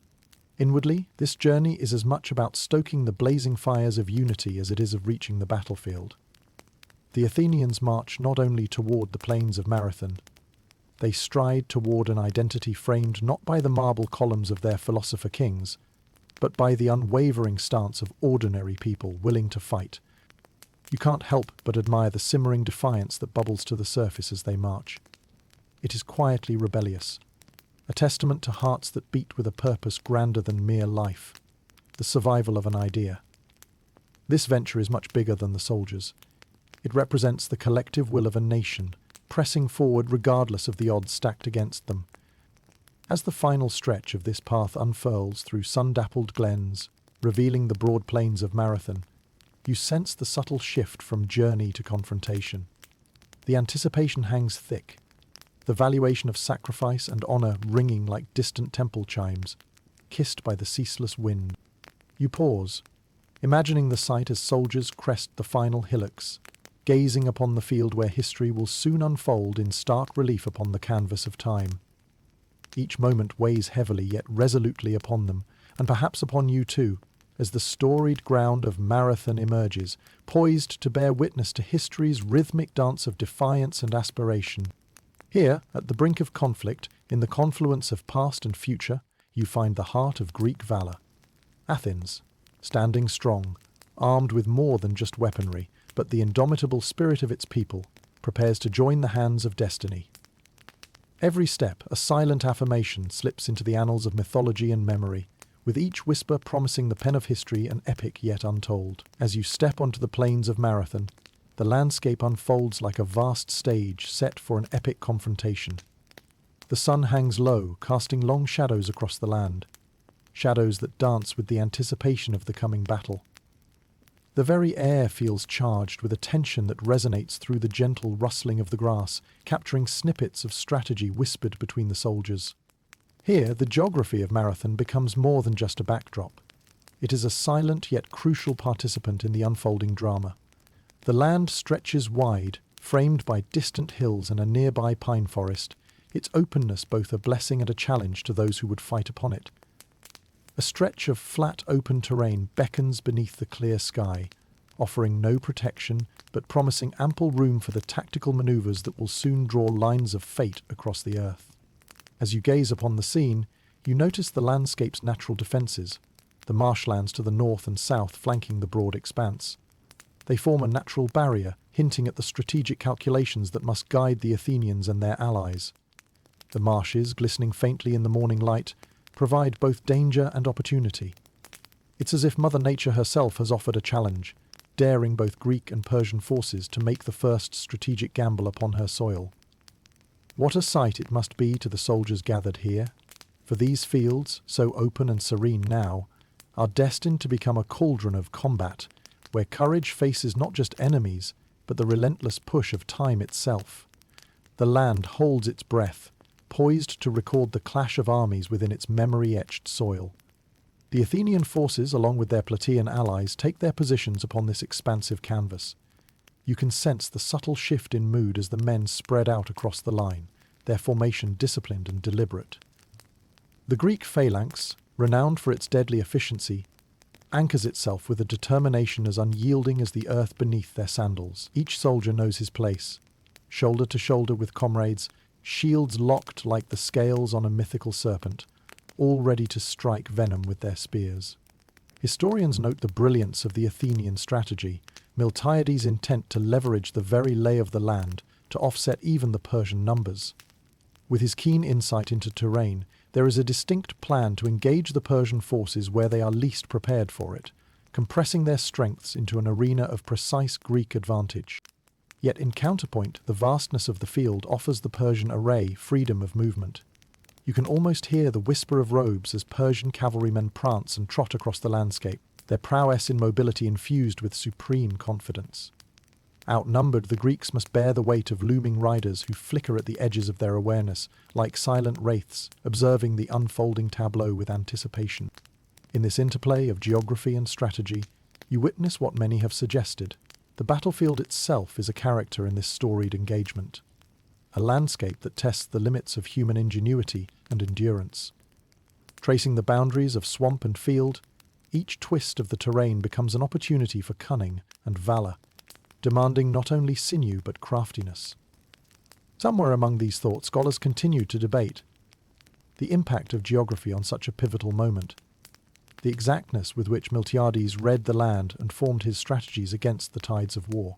Inwardly, this journey is as much about stoking the blazing fires of unity as it is of reaching the battlefield. The Athenians march not only toward the plains of Marathon, they stride toward an identity framed not by the marble columns of their philosopher kings, but by the unwavering stance of ordinary people willing to fight, You can't help but admire the simmering defiance that bubbles to the surface as they march. It is quietly rebellious, a testament to hearts that beat with a purpose grander than mere life, the survival of an idea. This venture is much bigger than the soldiers. It represents the collective will of a nation, pressing forward regardless of the odds stacked against them. As the final stretch of this path unfurls through sun-dappled glens, revealing the broad plains of Marathon, you sense the subtle shift from journey to confrontation. The anticipation hangs thick, the valuation of sacrifice and honor ringing like distant temple chimes, kissed by the ceaseless wind. You pause, imagining the sight as soldiers crest the final hillocks, gazing upon the field where history will soon unfold in stark relief upon the canvas of time. Each moment weighs heavily yet resolutely upon them, and perhaps upon you too, as the storied ground of Marathon emerges, poised to bear witness to history's rhythmic dance of defiance and aspiration. Here, at the brink of conflict, in the confluence of past and future, you find the heart of Greek valor. Athens, standing strong, armed with more than just weaponry, but the indomitable spirit of its people, prepares to join the hands of destiny. Every step, a silent affirmation, slips into the annals of mythology and memory, with each whisper promising the pen of history an epic yet untold. As you step onto the plains of Marathon, the landscape unfolds like a vast stage set for an epic confrontation. The sun hangs low, casting long shadows across the land, shadows that dance with the anticipation of the coming battle. The very air feels charged with a tension that resonates through the gentle rustling of the grass, capturing snippets of strategy whispered between the soldiers. Here, the geography of Marathon becomes more than just a backdrop. It is a silent yet crucial participant in the unfolding drama. The land stretches wide, framed by distant hills and a nearby pine forest, its openness both a blessing and a challenge to those who would fight upon it. A stretch of flat, open terrain beckons beneath the clear sky, offering no protection but promising ample room for the tactical maneuvers that will soon draw lines of fate across the earth. As you gaze upon the scene, you notice the landscape's natural defences, the marshlands to the north and south flanking the broad expanse. They form a natural barrier, hinting at the strategic calculations that must guide the Athenians and their allies. The marshes, glistening faintly in the morning light, provide both danger and opportunity. It's as if Mother Nature herself has offered a challenge, daring both Greek and Persian forces to make the first strategic gamble upon her soil. What a sight it must be to the soldiers gathered here, for these fields, so open and serene now, are destined to become a cauldron of combat, where courage faces not just enemies, but the relentless push of time itself. The land holds its breath, poised to record the clash of armies within its memory-etched soil. The Athenian forces, along with their Plataean allies, take their positions upon this expansive canvas. You can sense the subtle shift in mood as the men spread out across the line, their formation disciplined and deliberate. The Greek phalanx, renowned for its deadly efficiency, anchors itself with a determination as unyielding as the earth beneath their sandals. Each soldier knows his place, shoulder to shoulder with comrades, shields locked like the scales on a mythical serpent, all ready to strike venom with their spears. Historians note the brilliance of the Athenian strategy, Miltiades' intent to leverage the very lay of the land to offset even the Persian numbers. With his keen insight into terrain, there is a distinct plan to engage the Persian forces where they are least prepared for it, compressing their strengths into an arena of precise Greek advantage. Yet in counterpoint, the vastness of the field offers the Persian array freedom of movement. You can almost hear the whisper of robes as Persian cavalrymen prance and trot across the landscape, their prowess in mobility infused with supreme confidence. Outnumbered, the Greeks must bear the weight of looming riders who flicker at the edges of their awareness, like silent wraiths, observing the unfolding tableau with anticipation. In this interplay of geography and strategy, you witness what many have suggested. The battlefield itself is a character in this storied engagement, a landscape that tests the limits of human ingenuity and endurance. Tracing the boundaries of swamp and field, each twist of the terrain becomes an opportunity for cunning and valor, demanding not only sinew but craftiness. Somewhere among these thoughts, scholars continue to debate the impact of geography on such a pivotal moment. the exactness with which Miltiades read the land and formed his strategies against the tides of war.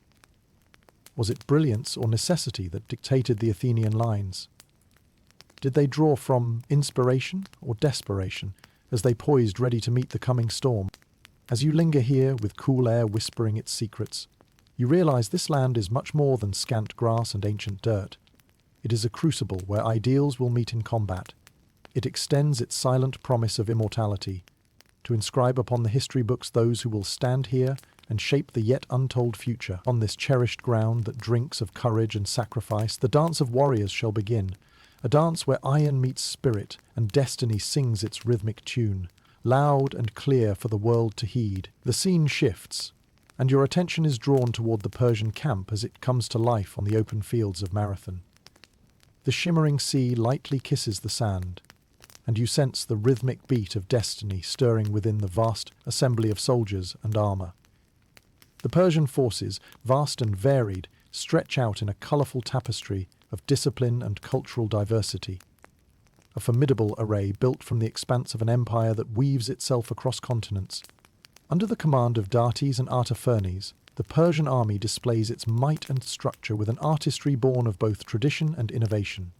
Was it brilliance or necessity that dictated the Athenian lines? Did they draw from inspiration or desperation as they poised ready to meet the coming storm? As you linger here with cool air whispering its secrets, you realize this land is much more than scant grass and ancient dirt. It is a crucible where ideals will meet in combat. It extends its silent promise of immortality, to inscribe upon the history books those who will stand here and shape the yet untold future. On this cherished ground that drinks of courage and sacrifice, the dance of warriors shall begin, a dance where iron meets spirit and destiny sings its rhythmic tune, loud and clear for the world to heed. The scene shifts, and your attention is drawn toward the Persian camp as it comes to life on the open fields of Marathon. The shimmering sea lightly kisses the sand, and you sense the rhythmic beat of destiny stirring within the vast assembly of soldiers and armour. The Persian forces, vast and varied, stretch out in a colourful tapestry of discipline and cultural diversity. A formidable array built from the expanse of an empire that weaves itself across continents. Under the command of Darius and Artaphernes, the Persian army displays its might and structure with an artistry born of both tradition and innovation.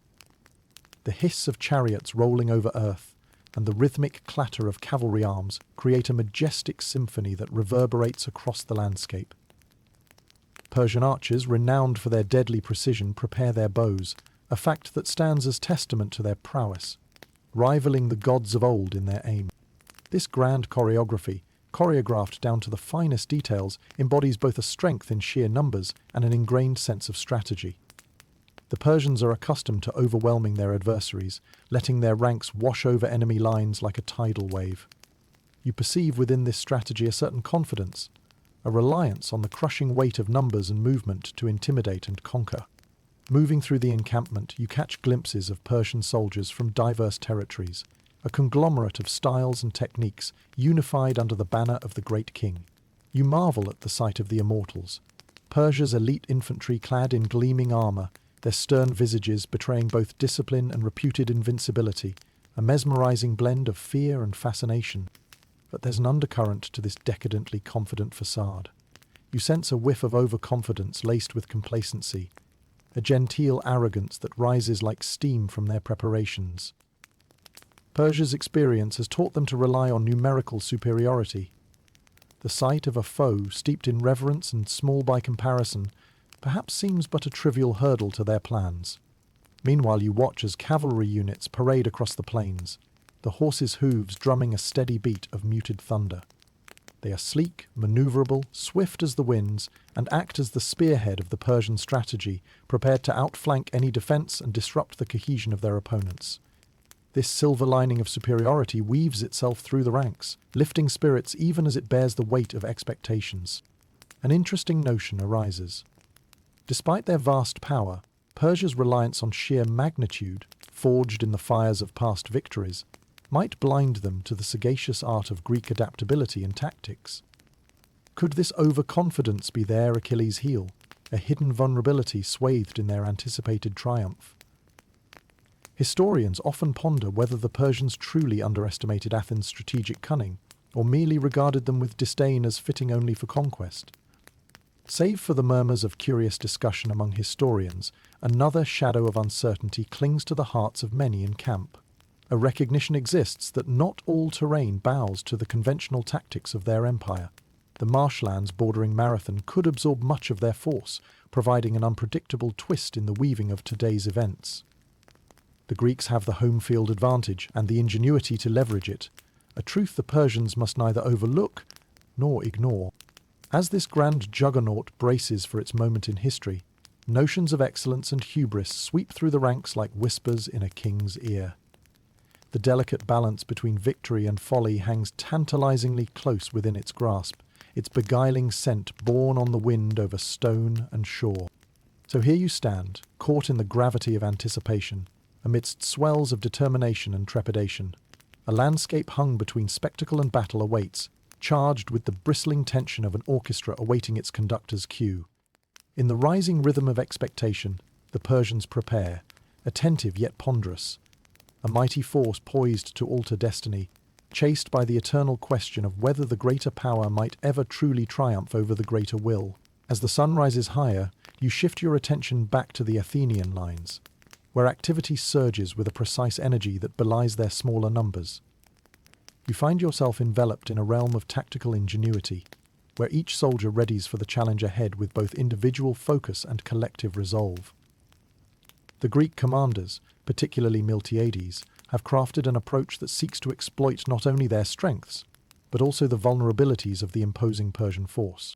The hiss of chariots rolling over earth and the rhythmic clatter of cavalry arms create a majestic symphony that reverberates across the landscape. Persian archers, renowned for their deadly precision, prepare their bows, a fact that stands as testament to their prowess, rivaling the gods of old in their aim. This grand choreography, choreographed down to the finest details, embodies both a strength in sheer numbers and an ingrained sense of strategy. The Persians are accustomed to overwhelming their adversaries, letting their ranks wash over enemy lines like a tidal wave. You perceive within this strategy a certain confidence, a reliance on the crushing weight of numbers and movement to intimidate and conquer. Moving through the encampment, you catch glimpses of Persian soldiers from diverse territories, a conglomerate of styles and techniques unified under the banner of the great king. You marvel at the sight of the immortals, Persia's elite infantry clad in gleaming armour, their stern visages betraying both discipline and reputed invincibility, a mesmerizing blend of fear and fascination. But there's an undercurrent to this decadently confident facade. You sense a whiff of overconfidence laced with complacency, a genteel arrogance that rises like steam from their preparations. Persia's experience has taught them to rely on numerical superiority. The sight of a foe steeped in reverence and small by comparison perhaps seems but a trivial hurdle to their plans. Meanwhile, you watch as cavalry units parade across the plains, the horses' hooves drumming a steady beat of muted thunder. They are sleek, maneuverable, swift as the winds, and act as the spearhead of the Persian strategy, prepared to outflank any defence and disrupt the cohesion of their opponents. This silver lining of superiority weaves itself through the ranks, lifting spirits even as it bears the weight of expectations. An interesting notion arises. Despite their vast power, Persia's reliance on sheer magnitude, forged in the fires of past victories, might blind them to the sagacious art of Greek adaptability and tactics. Could this overconfidence be their Achilles' heel, a hidden vulnerability swathed in their anticipated triumph? Historians often ponder whether the Persians truly underestimated Athens' strategic cunning, or merely regarded them with disdain as fitting only for conquest. Save for the murmurs of curious discussion among historians, another shadow of uncertainty clings to the hearts of many in camp. A recognition exists that not all terrain bows to the conventional tactics of their empire. The marshlands bordering Marathon could absorb much of their force, providing an unpredictable twist in the weaving of today's events. The Greeks have the home field advantage and the ingenuity to leverage it, a truth the Persians must neither overlook nor ignore. As this grand juggernaut braces for its moment in history, notions of excellence and hubris sweep through the ranks like whispers in a king's ear. The delicate balance between victory and folly hangs tantalizingly close within its grasp, its beguiling scent borne on the wind over stone and shore. So here you stand, caught in the gravity of anticipation, amidst swells of determination and trepidation. A landscape hung between spectacle and battle awaits, charged with the bristling tension of an orchestra awaiting its conductor's cue. In the rising rhythm of expectation, the Persians prepare, attentive yet ponderous, a mighty force poised to alter destiny, chased by the eternal question of whether the greater power might ever truly triumph over the greater will. As the sun rises higher, you shift your attention back to the Athenian lines, where activity surges with a precise energy that belies their smaller numbers. You find yourself enveloped in a realm of tactical ingenuity, where each soldier readies for the challenge ahead with both individual focus and collective resolve. The Greek commanders, particularly Miltiades, have crafted an approach that seeks to exploit not only their strengths, but also the vulnerabilities of the imposing Persian force.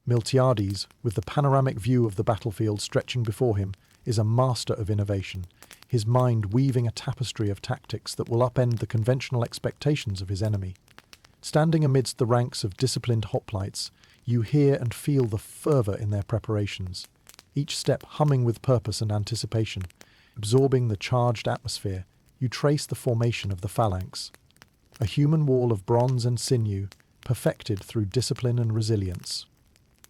Miltiades, with the panoramic view of the battlefield stretching before him, is a master of innovation, his mind weaving a tapestry of tactics that will upend the conventional expectations of his enemy. Standing amidst the ranks of disciplined hoplites, you hear and feel the fervour in their preparations, each step humming with purpose and anticipation. Absorbing the charged atmosphere, you trace the formation of the phalanx, a human wall of bronze and sinew, perfected through discipline and resilience.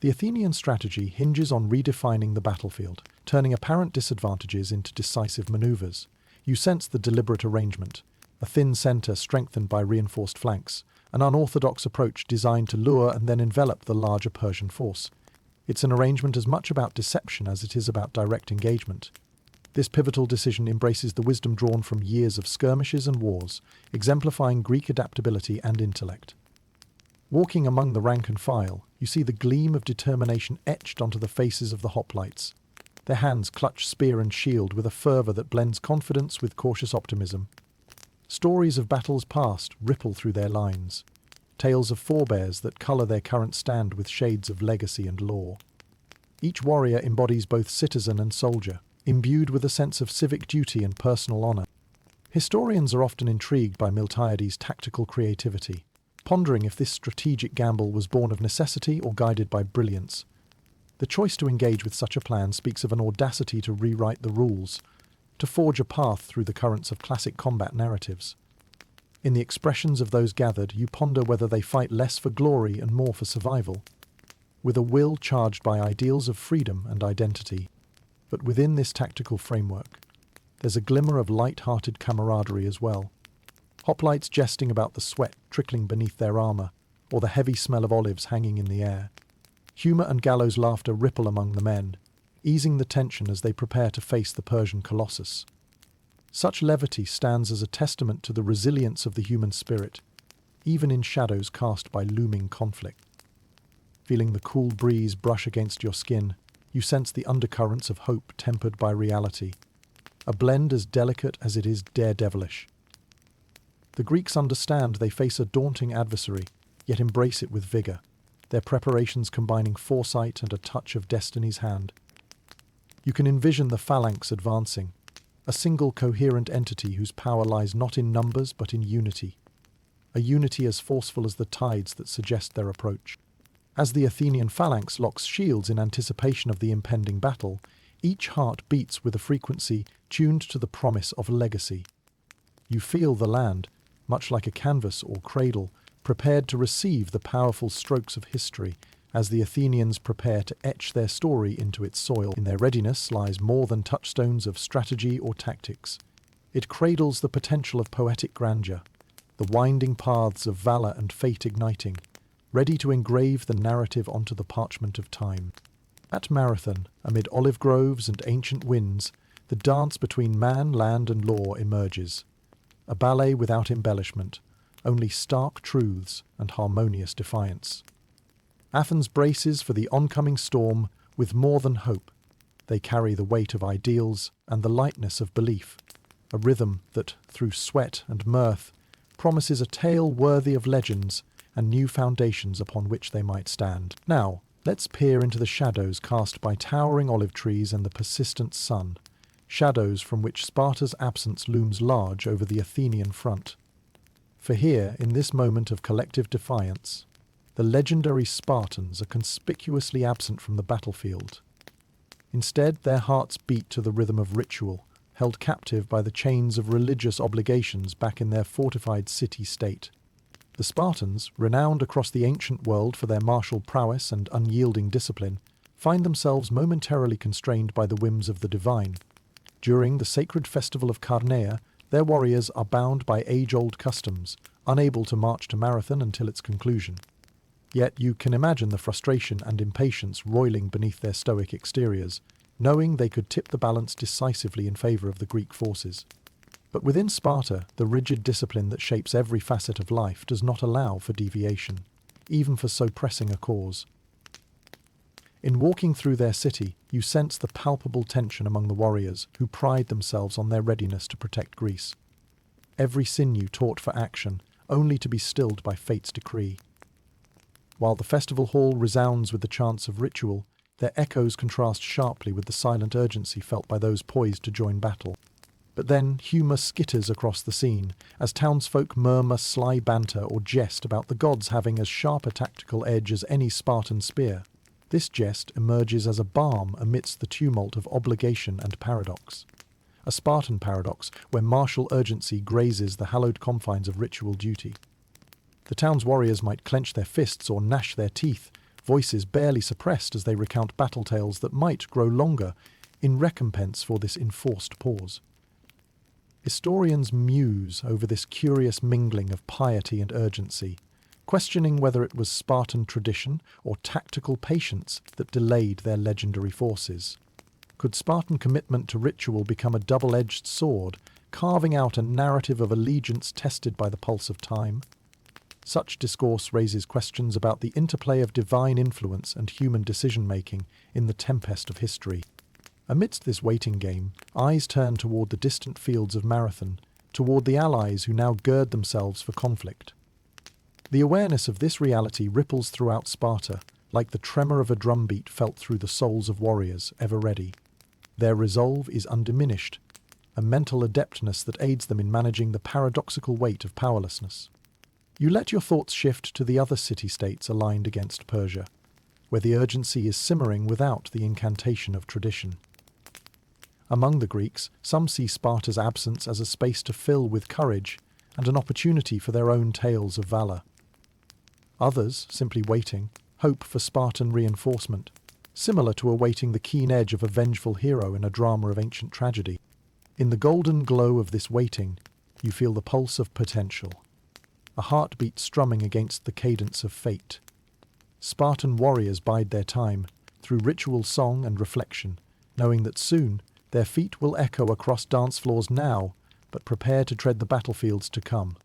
The Athenian strategy hinges on redefining the battlefield, turning apparent disadvantages into decisive maneuvers. You sense the deliberate arrangement, a thin centre strengthened by reinforced flanks, an unorthodox approach designed to lure and then envelop the larger Persian force. It's an arrangement as much about deception as it is about direct engagement. This pivotal decision embraces the wisdom drawn from years of skirmishes and wars, exemplifying Greek adaptability and intellect. Walking among the rank and file, you see the gleam of determination etched onto the faces of the hoplites. Their hands clutch spear and shield with a fervour that blends confidence with cautious optimism. Stories of battles past ripple through their lines, tales of forebears that colour their current stand with shades of legacy and lore. Each warrior embodies both citizen and soldier, imbued with a sense of civic duty and personal honour. Historians are often intrigued by Miltiades' tactical creativity, pondering if this strategic gamble was born of necessity or guided by brilliance. The choice to engage with such a plan speaks of an audacity to rewrite the rules, to forge a path through the currents of classic combat narratives. In the expressions of those gathered, you ponder whether they fight less for glory and more for survival, with a will charged by ideals of freedom and identity. But within this tactical framework, there's a glimmer of light-hearted camaraderie as well. Hoplites jesting about the sweat trickling beneath their armour, or the heavy smell of olives hanging in the air. Humour and gallows laughter ripple among the men, easing the tension as they prepare to face the Persian colossus. Such levity stands as a testament to the resilience of the human spirit, even in shadows cast by looming conflict. Feeling the cool breeze brush against your skin, you sense the undercurrents of hope tempered by reality, a blend as delicate as it is daredevilish. The Greeks understand they face a daunting adversary, yet embrace it with vigour, their preparations combining foresight and a touch of destiny's hand. You can envision the phalanx advancing, a single coherent entity whose power lies not in numbers but in unity, a unity as forceful as the tides that suggest their approach. As the Athenian phalanx locks shields in anticipation of the impending battle, each heart beats with a frequency tuned to the promise of legacy. You feel the land, much like a canvas or cradle, prepared to receive the powerful strokes of history as the Athenians prepare to etch their story into its soil. In their readiness lies more than touchstones of strategy or tactics. It cradles the potential of poetic grandeur, the winding paths of valour and fate igniting, ready to engrave the narrative onto the parchment of time. At Marathon, amid olive groves and ancient winds, the dance between man, land and law emerges. A ballet without embellishment, only stark truths and harmonious defiance. Athens braces for the oncoming storm with more than hope. They carry the weight of ideals and the lightness of belief, a rhythm that, through sweat and mirth, promises a tale worthy of legends and new foundations upon which they might stand. Now, let's peer into the shadows cast by towering olive trees and the persistent sun, shadows from which Sparta's absence looms large over the Athenian front. For here, in this moment of collective defiance, the legendary Spartans are conspicuously absent from the battlefield. Instead, their hearts beat to the rhythm of ritual, held captive by the chains of religious obligations back in their fortified city-state. The Spartans, renowned across the ancient world for their martial prowess and unyielding discipline, find themselves momentarily constrained by the whims of the divine. During the sacred festival of Carnea, their warriors are bound by age-old customs, unable to march to Marathon until its conclusion. Yet you can imagine the frustration and impatience roiling beneath their stoic exteriors, knowing they could tip the balance decisively in favour of the Greek forces. But within Sparta, the rigid discipline that shapes every facet of life does not allow for deviation, even for so pressing a cause. In walking through their city, you sense the palpable tension among the warriors who pride themselves on their readiness to protect Greece. Every sinew taut for action, only to be stilled by fate's decree. While the festival hall resounds with the chants of ritual, their echoes contrast sharply with the silent urgency felt by those poised to join battle. But then humour skitters across the scene, as townsfolk murmur sly banter or jest about the gods having as sharp a tactical edge as any Spartan spear. This jest emerges as a balm amidst the tumult of obligation and paradox. A Spartan paradox where martial urgency grazes the hallowed confines of ritual duty. The town's warriors might clench their fists or gnash their teeth, voices barely suppressed as they recount battle tales that might grow longer in recompense for this enforced pause. Historians muse over this curious mingling of piety and urgency, questioning whether it was Spartan tradition or tactical patience that delayed their legendary forces. Could Spartan commitment to ritual become a double-edged sword, carving out a narrative of allegiance tested by the pulse of time? Such discourse raises questions about the interplay of divine influence and human decision-making in the tempest of history. Amidst this waiting game, eyes turn toward the distant fields of Marathon, toward the allies who now gird themselves for conflict. The awareness of this reality ripples throughout Sparta, like the tremor of a drumbeat felt through the souls of warriors ever ready. Their resolve is undiminished, a mental adeptness that aids them in managing the paradoxical weight of powerlessness. You let your thoughts shift to the other city-states aligned against Persia, where the urgency is simmering without the incantation of tradition. Among the Greeks, some see Sparta's absence as a space to fill with courage and an opportunity for their own tales of valour. Others, simply waiting, hope for Spartan reinforcement, similar to awaiting the keen edge of a vengeful hero in a drama of ancient tragedy. In the golden glow of this waiting, you feel the pulse of potential, a heartbeat strumming against the cadence of fate. Spartan warriors bide their time, through ritual song and reflection, knowing that soon their feet will echo across dance floors now, but prepare to tread the battlefields to come.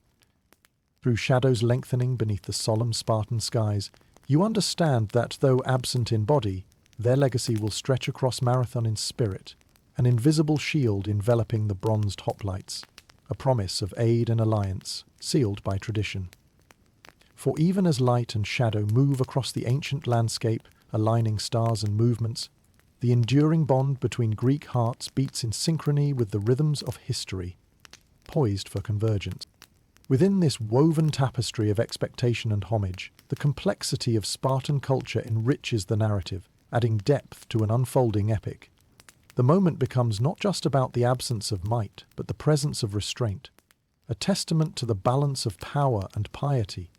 Through shadows lengthening beneath the solemn Spartan skies, you understand that, though absent in body, their legacy will stretch across Marathon in spirit, an invisible shield enveloping the bronzed hoplites, a promise of aid and alliance, sealed by tradition. For even as light and shadow move across the ancient landscape, aligning stars and movements, the enduring bond between Greek hearts beats in synchrony with the rhythms of history, poised for convergence. Within this woven tapestry of expectation and homage, the complexity of Spartan culture enriches the narrative, adding depth to an unfolding epic. The moment becomes not just about the absence of might, but the presence of restraint, a testament to the balance of power and piety,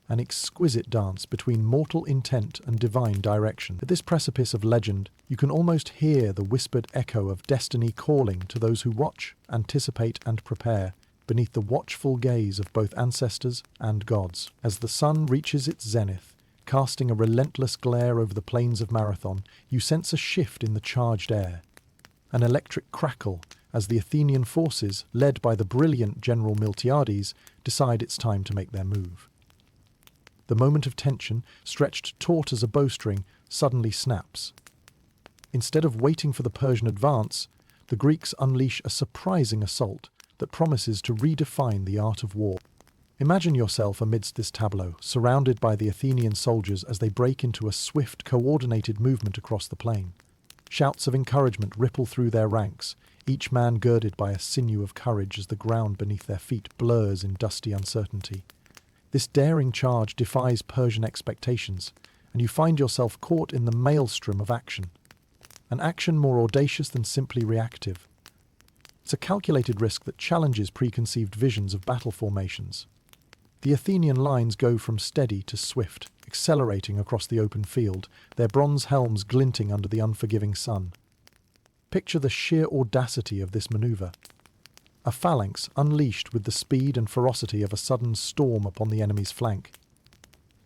an exquisite dance between mortal intent and divine direction. At this precipice of legend, you can almost hear the whispered echo of destiny calling to those who watch, anticipate, and prepare, beneath the watchful gaze of both ancestors and gods. As the sun reaches its zenith, casting a relentless glare over the plains of Marathon, you sense a shift in the charged air. An electric crackle as the Athenian forces, led by the brilliant General Miltiades, decide it's time to make their move. The moment of tension, stretched taut as a bowstring, suddenly snaps. Instead of waiting for the Persian advance, the Greeks unleash a surprising assault that promises to redefine the art of war. Imagine yourself amidst this tableau, surrounded by the Athenian soldiers as they break into a swift, coordinated movement across the plain. Shouts of encouragement ripple through their ranks, each man girded by a sinew of courage as the ground beneath their feet blurs in dusty uncertainty. This daring charge defies Persian expectations, and you find yourself caught in the maelstrom of action. An action more audacious than simply reactive. It's a calculated risk that challenges preconceived visions of battle formations. The Athenian lines go from steady to swift, accelerating across the open field, their bronze helms glinting under the unforgiving sun. Picture the sheer audacity of this maneuver. a phalanx unleashed with the speed and ferocity of a sudden storm upon the enemy's flank.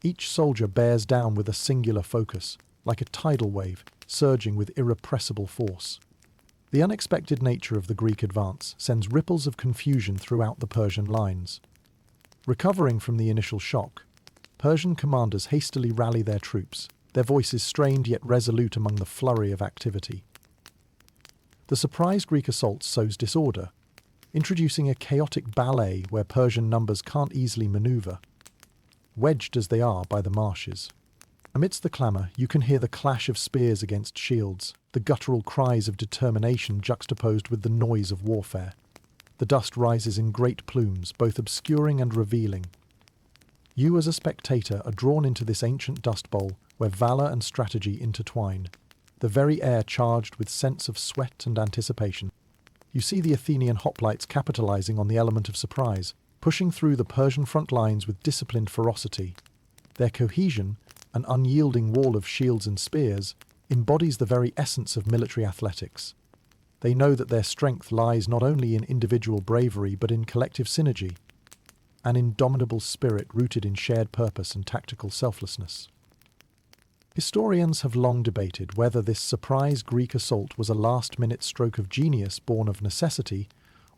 Each soldier bears down with a singular focus, like a tidal wave, surging with irrepressible force. The unexpected nature of the Greek advance sends ripples of confusion throughout the Persian lines. Recovering from the initial shock, Persian commanders hastily rally their troops, their voices strained yet resolute among the flurry of activity. The surprise Greek assault sows disorder, introducing a chaotic ballet where Persian numbers can't easily maneuver, wedged as they are by the marshes. Amidst the clamour, you can hear the clash of spears against shields, the guttural cries of determination juxtaposed with the noise of warfare. The dust rises in great plumes, both obscuring and revealing. You as a spectator are drawn into this ancient dust bowl where valour and strategy intertwine, the very air charged with sense of sweat and anticipation. You see the Athenian hoplites capitalising on the element of surprise, pushing through the Persian front lines with disciplined ferocity. Their cohesion, an unyielding wall of shields and spears, embodies the very essence of military athletics. They know that their strength lies not only in individual bravery but in collective synergy, an indomitable spirit rooted in shared purpose and tactical selflessness. Historians have long debated whether this surprise Greek assault was a last-minute stroke of genius born of necessity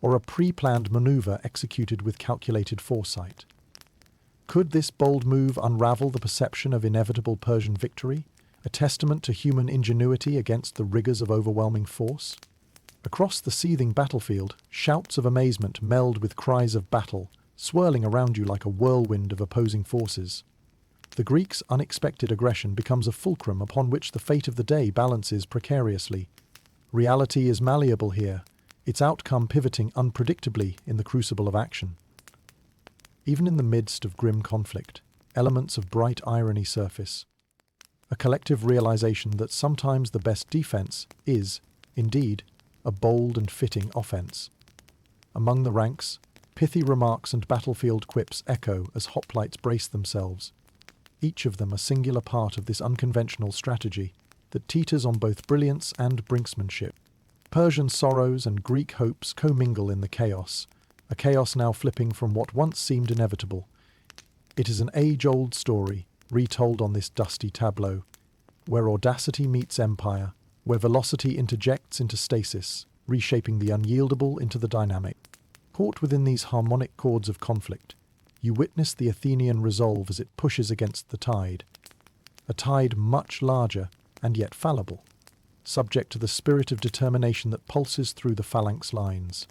or a pre-planned manoeuvre executed with calculated foresight. Could this bold move unravel the perception of inevitable Persian victory, a testament to human ingenuity against the rigours of overwhelming force? Across the seething battlefield, shouts of amazement meld with cries of battle, swirling around you like a whirlwind of opposing forces. The Greeks' unexpected aggression becomes a fulcrum upon which the fate of the day balances precariously. Reality is malleable here, its outcome pivoting unpredictably in the crucible of action. Even in the midst of grim conflict, elements of bright irony surface. A collective realization that sometimes the best defense is, indeed, a bold and fitting offense. Among the ranks, pithy remarks and battlefield quips echo as hoplites brace themselves, each of them a singular part of this unconventional strategy that teeters on both brilliance and brinksmanship. Persian sorrows and Greek hopes commingle in the chaos, a chaos now flipping from what once seemed inevitable. It is an age-old story, retold on this dusty tableau, where audacity meets empire, where velocity interjects into stasis, reshaping the unyieldable into the dynamic. Caught within these harmonic chords of conflict, you witness the Athenian resolve as it pushes against the tide, a tide much larger and yet fallible, subject to the spirit of determination that pulses through the phalanx lines.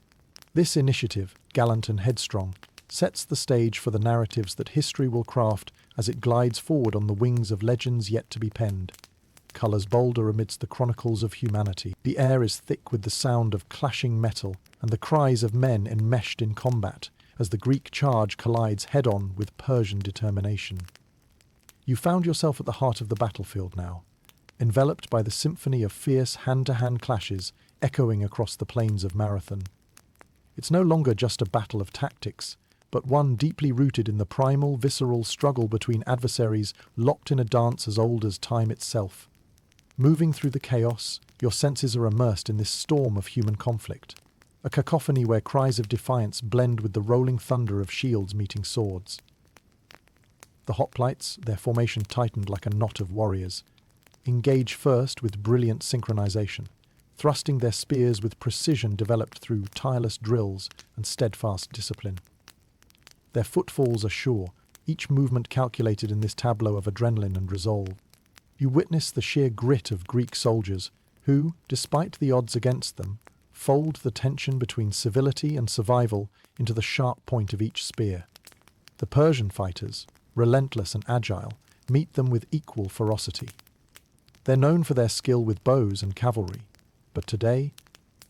This initiative, gallant and headstrong, sets the stage for the narratives that history will craft as it glides forward on the wings of legends yet to be penned. Colours bolder amidst the chronicles of humanity. The air is thick with the sound of clashing metal and the cries of men enmeshed in combat as the Greek charge collides head-on with Persian determination. You found yourself at the heart of the battlefield now, enveloped by the symphony of fierce hand-to-hand clashes echoing across the plains of Marathon. It's no longer just a battle of tactics, but one deeply rooted in the primal, visceral struggle between adversaries locked in a dance as old as time itself. Moving through the chaos, your senses are immersed in this storm of human conflict, a cacophony where cries of defiance blend with the rolling thunder of shields meeting swords. The hoplites, their formation tightened like a knot of warriors, engage first with brilliant synchronization, thrusting their spears with precision developed through tireless drills and steadfast discipline. Their footfalls are sure, each movement calculated in this tableau of adrenaline and resolve. You witness the sheer grit of Greek soldiers who, despite the odds against them, fold the tension between civility and survival into the sharp point of each spear. The Persian fighters, relentless and agile, meet them with equal ferocity. They're known for their skill with bows and cavalry, but today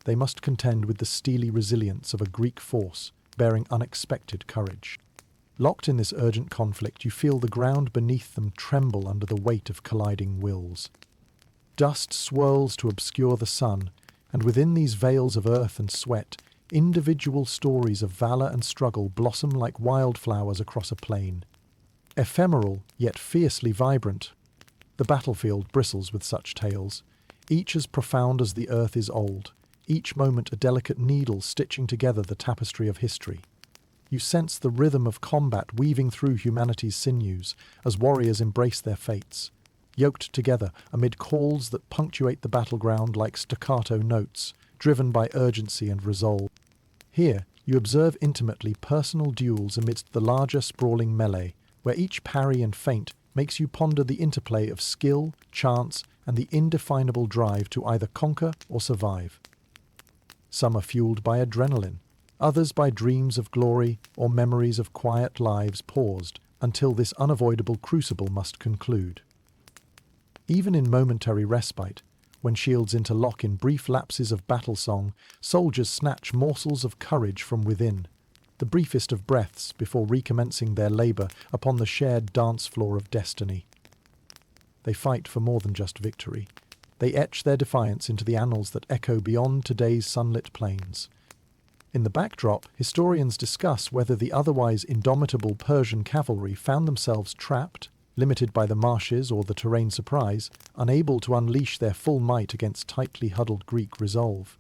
they must contend with the steely resilience of a Greek force bearing unexpected courage. Locked in this urgent conflict, you feel the ground beneath them tremble under the weight of colliding wills. Dust swirls to obscure the sun, and within these veils of earth and sweat, individual stories of valour and struggle blossom like wildflowers across a plain. Ephemeral, yet fiercely vibrant, the battlefield bristles with such tales, each as profound as the earth is old, each moment a delicate needle stitching together the tapestry of history. You sense the rhythm of combat weaving through humanity's sinews as warriors embrace their fates, yoked together amid calls that punctuate the battleground like staccato notes, driven by urgency and resolve. Here, you observe intimately personal duels amidst the larger sprawling melee, where each parry and feint makes you ponder the interplay of skill, chance, and the indefinable drive to either conquer or survive. Some are fueled by adrenaline, others by dreams of glory or memories of quiet lives paused until this unavoidable crucible must conclude. Even in momentary respite, when shields interlock in brief lapses of battle song, soldiers snatch morsels of courage from within, the briefest of breaths before recommencing their labour upon the shared dance floor of destiny. They fight for more than just victory. They etch their defiance into the annals that echo beyond today's sunlit plains. In the backdrop, historians discuss whether the otherwise indomitable Persian cavalry found themselves trapped, limited by the marshes or the terrain surprise, unable to unleash their full might against tightly huddled Greek resolve.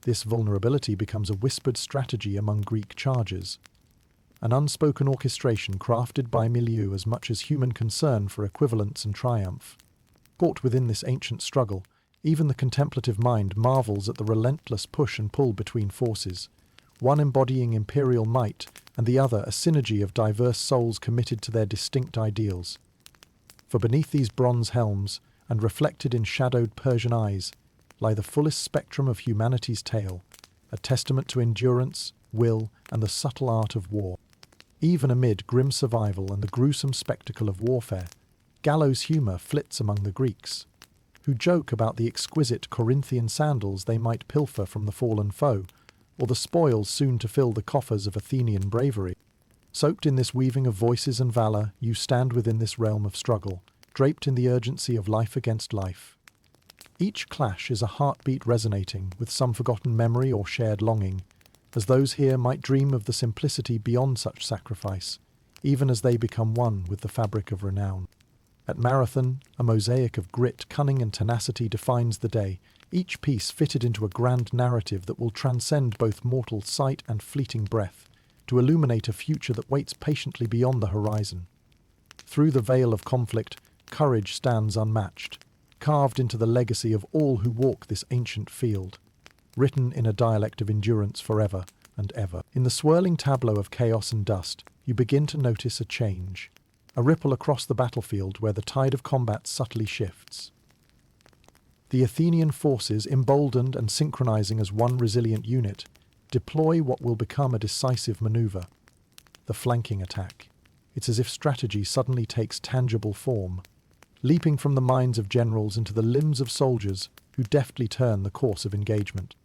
This vulnerability becomes a whispered strategy among Greek chargers, an unspoken orchestration crafted by milieu as much as human concern for equivalence and triumph. Caught within this ancient struggle, even the contemplative mind marvels at the relentless push and pull between forces, one embodying imperial might and the other a synergy of diverse souls committed to their distinct ideals. For beneath these bronze helms, and reflected in shadowed Persian eyes, lie the fullest spectrum of humanity's tale, a testament to endurance, will, and the subtle art of war. Even amid grim survival and the gruesome spectacle of warfare, gallows humour flits among the Greeks, who joke about the exquisite Corinthian sandals they might pilfer from the fallen foe, or the spoils soon to fill the coffers of Athenian bravery. Soaked in this weaving of voices and valour, you stand within this realm of struggle, draped in the urgency of life against life. Each clash is a heartbeat resonating with some forgotten memory or shared longing, as those here might dream of the simplicity beyond such sacrifice, even as they become one with the fabric of renown. At Marathon, a mosaic of grit, cunning and tenacity defines the day, each piece fitted into a grand narrative that will transcend both mortal sight and fleeting breath, to illuminate a future that waits patiently beyond the horizon. Through the veil of conflict, courage stands unmatched, carved into the legacy of all who walk this ancient field, written in a dialect of endurance forever and ever. In the swirling tableau of chaos and dust, you begin to notice a change, a ripple across the battlefield where the tide of combat subtly shifts. The Athenian forces, emboldened and synchronizing as one resilient unit, deploy what will become a decisive maneuver, the flanking attack. It's as if strategy suddenly takes tangible form, leaping from the minds of generals into the limbs of soldiers who deftly turn the course of engagement.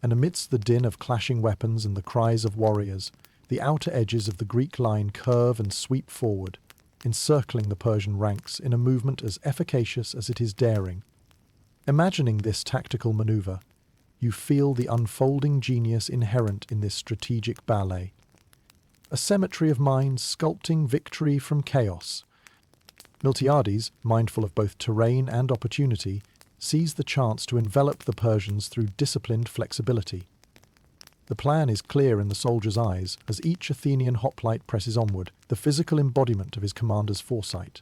And amidst the din of clashing weapons and the cries of warriors, the outer edges of the Greek line curve and sweep forward, encircling the Persian ranks in a movement as efficacious as it is daring. Imagining this tactical maneuver, you feel the unfolding genius inherent in this strategic ballet. A symmetry of minds sculpting victory from chaos. Miltiades, mindful of both terrain and opportunity, sees the chance to envelop the Persians through disciplined flexibility. The plan is clear in the soldier's eyes as each Athenian hoplite presses onward, the physical embodiment of his commander's foresight.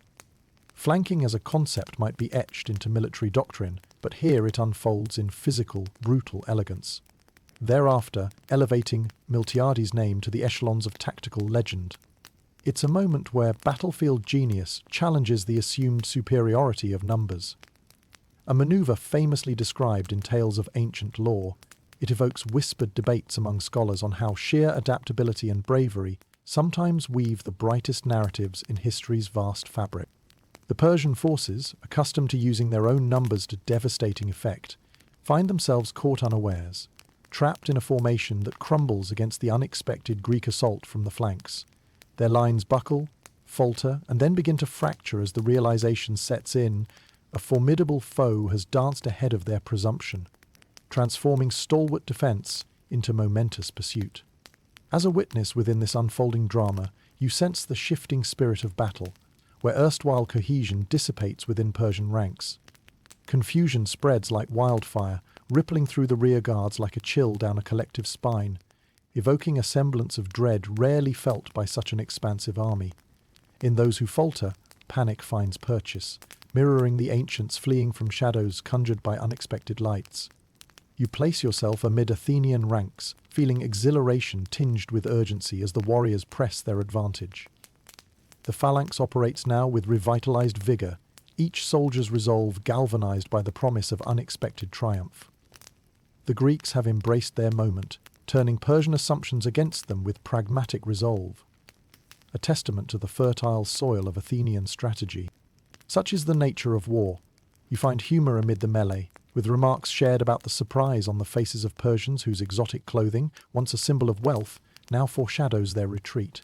Flanking as a concept might be etched into military doctrine, but here it unfolds in physical, brutal elegance, thereafter elevating Miltiades' name to the echelons of tactical legend. It's a moment where battlefield genius challenges the assumed superiority of numbers. A maneuver famously described in tales of ancient lore, it evokes whispered debates among scholars on how sheer adaptability and bravery sometimes weave the brightest narratives in history's vast fabric. The Persian forces, accustomed to using their own numbers to devastating effect, find themselves caught unawares, trapped in a formation that crumbles against the unexpected Greek assault from the flanks. Their lines buckle, falter, and then begin to fracture as the realization sets in: a formidable foe has danced ahead of their presumption, transforming stalwart defense into momentous pursuit. As a witness within this unfolding drama, you sense the shifting spirit of battle, where erstwhile cohesion dissipates within Persian ranks. Confusion spreads like wildfire, rippling through the rear guards like a chill down a collective spine, evoking a semblance of dread rarely felt by such an expansive army. In those who falter, panic finds purchase, mirroring the ancients fleeing from shadows conjured by unexpected lights. You place yourself amid Athenian ranks, feeling exhilaration tinged with urgency as the warriors press their advantage. The phalanx operates now with revitalized vigor, each soldier's resolve galvanized by the promise of unexpected triumph. The Greeks have embraced their moment, turning Persian assumptions against them with pragmatic resolve. A testament to the fertile soil of Athenian strategy. Such is the nature of war. You find humor amid the melee, with remarks shared about the surprise on the faces of Persians whose exotic clothing, once a symbol of wealth, now foreshadows their retreat.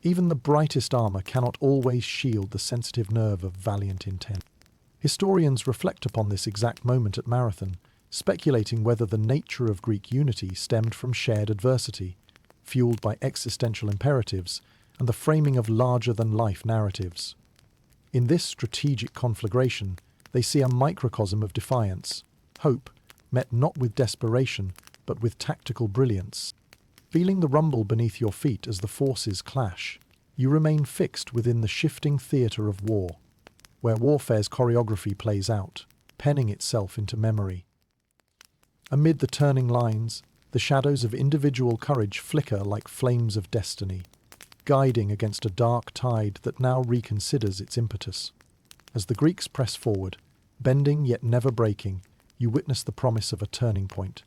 Even the brightest armor cannot always shield the sensitive nerve of valiant intent. Historians reflect upon this exact moment at Marathon, speculating whether the nature of Greek unity stemmed from shared adversity, fueled by existential imperatives, and the framing of larger-than-life narratives. In this strategic conflagration, they see a microcosm of defiance, hope, met not with desperation, but with tactical brilliance. Feeling the rumble beneath your feet as the forces clash, you remain fixed within the shifting theatre of war, where warfare's choreography plays out, penning itself into memory. Amid the turning lines, the shadows of individual courage flicker like flames of destiny, guiding against a dark tide that now reconsiders its impetus. As the Greeks press forward, bending yet never breaking, you witness the promise of a turning point,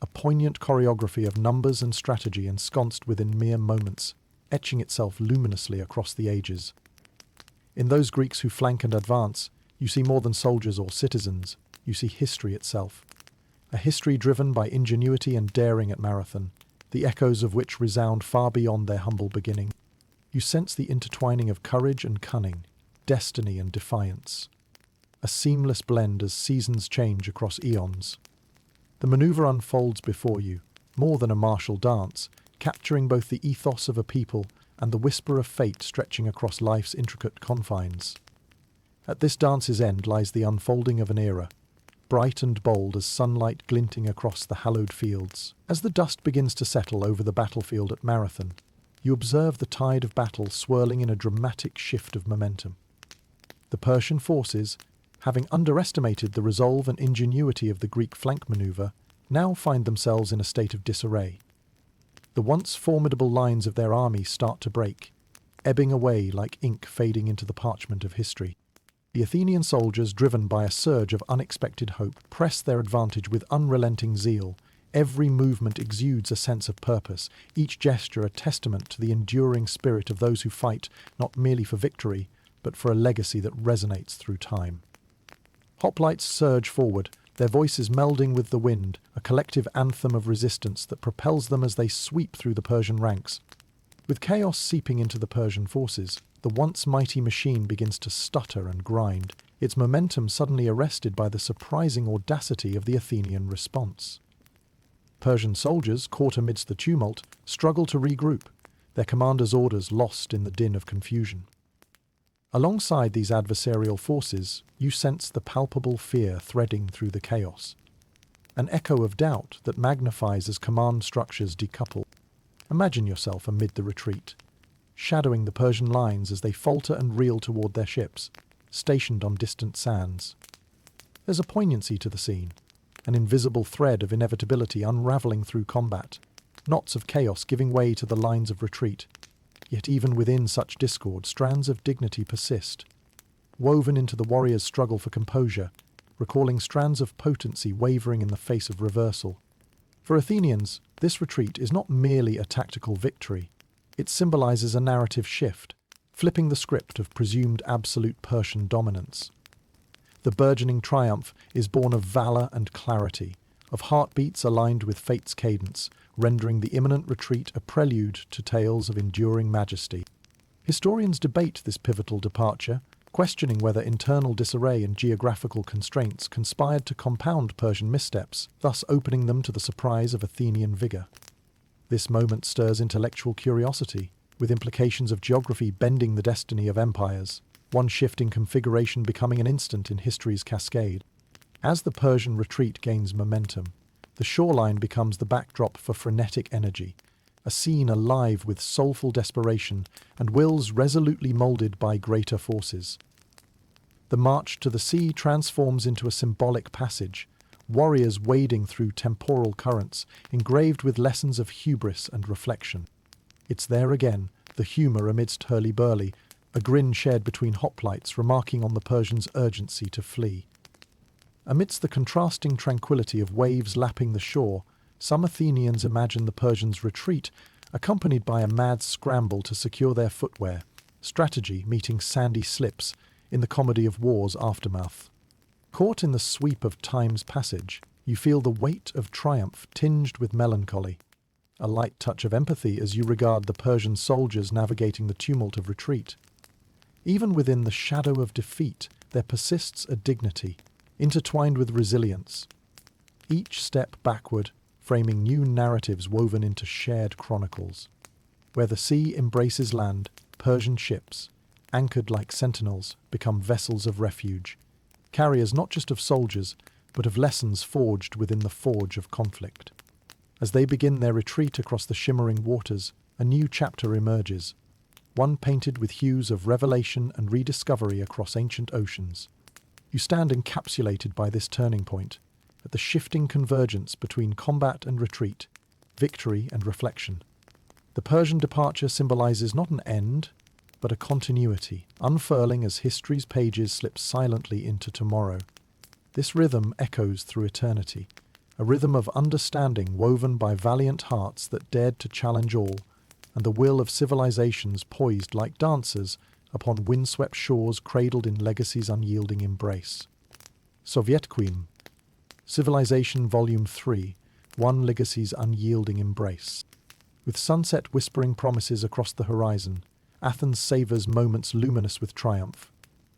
a poignant choreography of numbers and strategy ensconced within mere moments, etching itself luminously across the ages. In those Greeks who flank and advance, you see more than soldiers or citizens, you see history itself. A history driven by ingenuity and daring at Marathon, the echoes of which resound far beyond their humble beginning. You sense the intertwining of courage and cunning, destiny and defiance. A seamless blend as seasons change across eons. The maneuver unfolds before you, more than a martial dance, capturing both the ethos of a people and the whisper of fate stretching across life's intricate confines. At this dance's end lies the unfolding of an era, bright and bold as sunlight glinting across the hallowed fields. As the dust begins to settle over the battlefield at Marathon, you observe the tide of battle swirling in a dramatic shift of momentum. The Persian forces, having underestimated the resolve and ingenuity of the Greek flank maneuver, now find themselves in a state of disarray. The once formidable lines of their army start to break, ebbing away like ink fading into the parchment of history. The Athenian soldiers, driven by a surge of unexpected hope, press their advantage with unrelenting zeal. Every movement exudes a sense of purpose, each gesture a testament to the enduring spirit of those who fight not merely for victory, but for a legacy that resonates through time. Hoplites surge forward, their voices melding with the wind, a collective anthem of resistance that propels them as they sweep through the Persian ranks. With chaos seeping into the Persian forces, the once mighty machine begins to stutter and grind, its momentum suddenly arrested by the surprising audacity of the Athenian response. Persian soldiers, caught amidst the tumult, struggle to regroup, their commander's orders lost in the din of confusion. Alongside these adversarial forces, you sense the palpable fear threading through the chaos. An echo of doubt that magnifies as command structures decouple. Imagine yourself amid the retreat, shadowing the Persian lines as they falter and reel toward their ships, stationed on distant sands. There's a poignancy to the scene, an invisible thread of inevitability unraveling through combat, knots of chaos giving way to the lines of retreat. Yet even within such discord, strands of dignity persist, woven into the warrior's struggle for composure, recalling strands of potency wavering in the face of reversal. For Athenians, this retreat is not merely a tactical victory. It symbolizes a narrative shift, flipping the script of presumed absolute Persian dominance. The burgeoning triumph is born of valor and clarity, of heartbeats aligned with fate's cadence, rendering the imminent retreat a prelude to tales of enduring majesty. Historians debate this pivotal departure, questioning whether internal disarray and geographical constraints conspired to compound Persian missteps, thus opening them to the surprise of Athenian vigor. This moment stirs intellectual curiosity, with implications of geography bending the destiny of empires. one shift in configuration becoming an instant in history's cascade. As the Persian retreat gains momentum, the shoreline becomes the backdrop for frenetic energy, a scene alive with soulful desperation and wills resolutely molded by greater forces. The march to the sea transforms into a symbolic passage, warriors wading through temporal currents, engraved with lessons of hubris and reflection. It's there again, the humour amidst hurly-burly, a grin shared between hoplites remarking on the Persians' urgency to flee. Amidst the contrasting tranquility of waves lapping the shore, some Athenians imagine the Persians' retreat, accompanied by a mad scramble to secure their footwear, strategy meeting sandy slips in the comedy of war's aftermath. Caught in the sweep of time's passage, you feel the weight of triumph tinged with melancholy, a light touch of empathy as you regard the Persian soldiers navigating the tumult of retreat. Even within the shadow of defeat, there persists a dignity, intertwined with resilience. Each step backward, framing new narratives woven into shared chronicles. Where the sea embraces land, Persian ships, anchored like sentinels, become vessels of refuge, carriers not just of soldiers, but of lessons forged within the forge of conflict. As they begin their retreat across the shimmering waters, a new chapter emerges, one painted with hues of revelation and rediscovery across ancient oceans. You stand encapsulated by this turning point, at the shifting convergence between combat and retreat, victory and reflection. The Persian departure symbolizes not an end, but a continuity, unfurling as history's pages slip silently into tomorrow. This rhythm echoes through eternity, a rhythm of understanding woven by valiant hearts that dared to challenge all, and the will of civilizations poised like dancers upon windswept shores cradled in legacy's unyielding embrace. Sovietquim, Civilization Volume 3, One Legacy's Unyielding Embrace. With sunset whispering promises across the horizon, Athens savours moments luminous with triumph,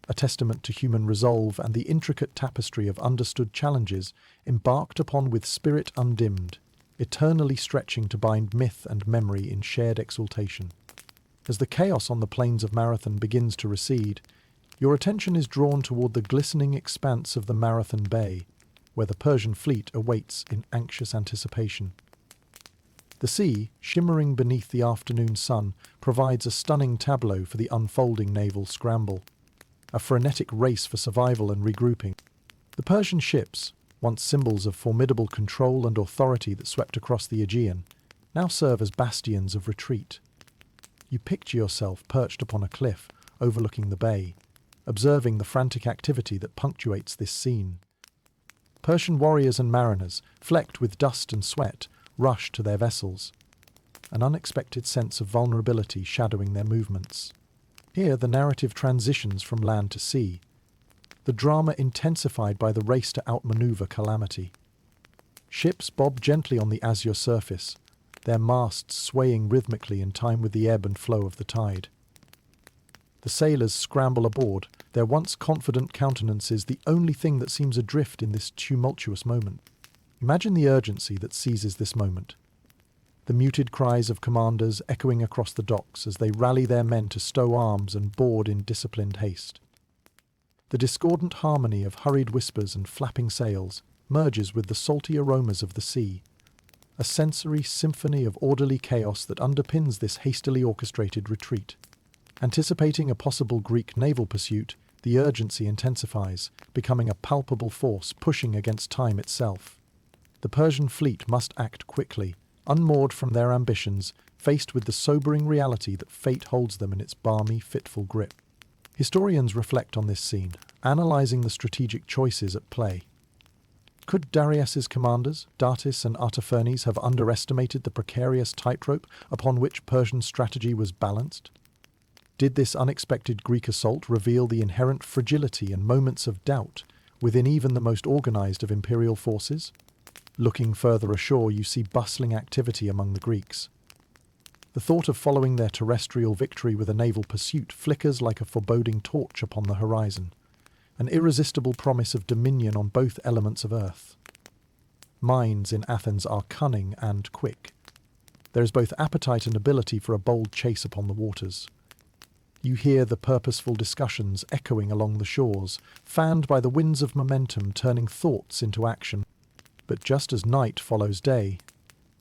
a testament to human resolve and the intricate tapestry of understood challenges embarked upon with spirit undimmed, eternally stretching to bind myth and memory in shared exultation. As the chaos on the plains of Marathon begins to recede, your attention is drawn toward the glistening expanse of the Marathon Bay, where the Persian fleet awaits in anxious anticipation. The sea, shimmering beneath the afternoon sun, provides a stunning tableau for the unfolding naval scramble, a frenetic race for survival and regrouping. The Persian ships, once symbols of formidable control and authority that swept across the Aegean, now serve as bastions of retreat. You picture yourself perched upon a cliff overlooking the bay, observing the frantic activity that punctuates this scene. Persian warriors and mariners, flecked with dust and sweat, rush to their vessels, an unexpected sense of vulnerability shadowing their movements. Here the narrative transitions from land to sea, the drama intensified by the race to outmaneuver calamity. Ships bob gently on the azure surface, their masts swaying rhythmically in time with the ebb and flow of the tide. The sailors scramble aboard, their once confident countenances the only thing that seems adrift in this tumultuous moment. Imagine the urgency that seizes this moment. The muted cries of commanders echoing across the docks as they rally their men to stow arms and board in disciplined haste. The discordant harmony of hurried whispers and flapping sails merges with the salty aromas of the sea, a sensory symphony of orderly chaos that underpins this hastily orchestrated retreat. Anticipating a possible Greek naval pursuit, the urgency intensifies, becoming a palpable force pushing against time itself. The Persian fleet must act quickly, unmoored from their ambitions, faced with the sobering reality that fate holds them in its balmy, fitful grip. Historians reflect on this scene, analysing the strategic choices at play. Could Darius's commanders, Datis and Artaphernes, have underestimated the precarious tightrope upon which Persian strategy was balanced? Did this unexpected Greek assault reveal the inherent fragility and moments of doubt within even the most organised of imperial forces? Looking further ashore, you see bustling activity among the Greeks. The thought of following their terrestrial victory with a naval pursuit flickers like a foreboding torch upon the horizon, an irresistible promise of dominion on both elements of earth. Minds in Athens are cunning and quick. There is both appetite and ability for a bold chase upon the waters. You hear the purposeful discussions echoing along the shores, fanned by the winds of momentum turning thoughts into action. But just as night follows day,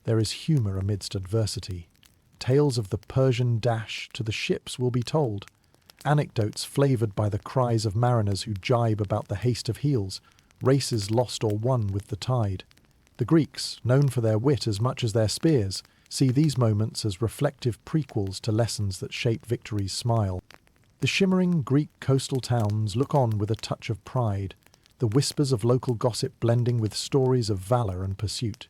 there is humour amidst adversity. Tales of the Persian dash to the ships will be told, anecdotes flavoured by the cries of mariners who jibe about the haste of heels, races lost or won with the tide. The Greeks, known for their wit as much as their spears, see these moments as reflective prequels to lessons that shape victory's smile. The shimmering Greek coastal towns look on with a touch of pride, the whispers of local gossip blending with stories of valour and pursuit.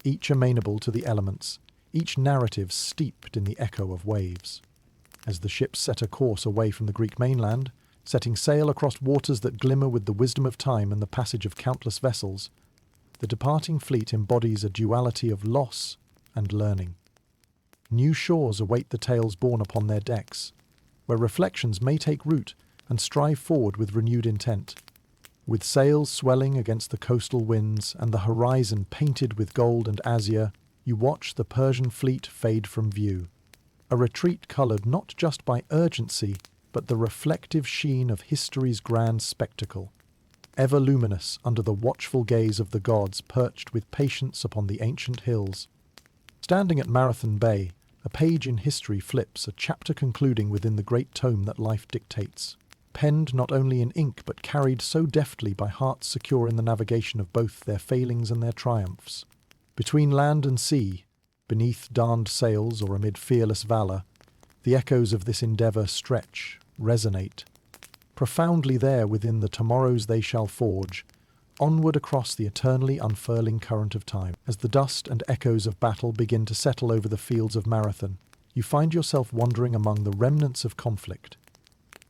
Each amenable to the elements, each narrative steeped in the echo of waves. As the ships set a course away from the Greek mainland, setting sail across waters that glimmer with the wisdom of time and the passage of countless vessels, the departing fleet embodies a duality of loss and learning. New shores await the tales borne upon their decks, where reflections may take root and strive forward with renewed intent. With sails swelling against the coastal winds and the horizon painted with gold and azure, you watch the Persian fleet fade from view. A retreat coloured not just by urgency, but the reflective sheen of history's grand spectacle, ever luminous under the watchful gaze of the gods perched with patience upon the ancient hills. Standing at Marathon Bay, a page in history flips, a chapter concluding within the great tome that life dictates, penned not only in ink but carried so deftly by hearts secure in the navigation of both their failings and their triumphs. Between land and sea, beneath darned sails or amid fearless valour, the echoes of this endeavour stretch, resonate. Profoundly there within the tomorrows they shall forge, onward across the eternally unfurling current of time. As the dust and echoes of battle begin to settle over the fields of Marathon, you find yourself wandering among the remnants of conflict,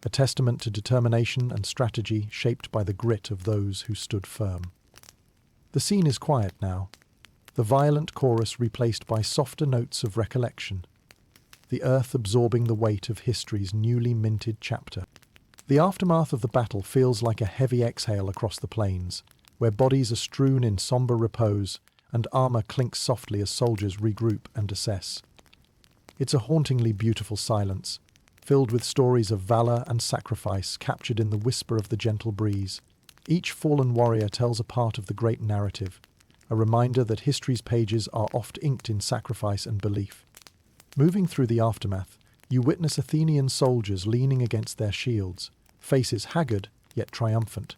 a testament to determination and strategy shaped by the grit of those who stood firm. The scene is quiet now, the violent chorus replaced by softer notes of recollection, the earth absorbing the weight of history's newly minted chapter. The aftermath of the battle feels like a heavy exhale across the plains, where bodies are strewn in sombre repose and armour clinks softly as soldiers regroup and assess. It's a hauntingly beautiful silence, filled with stories of valour and sacrifice captured in the whisper of the gentle breeze. Each fallen warrior tells a part of the great narrative, a reminder that history's pages are oft inked in sacrifice and belief. Moving through the aftermath, you witness Athenian soldiers leaning against their shields, faces haggard yet triumphant.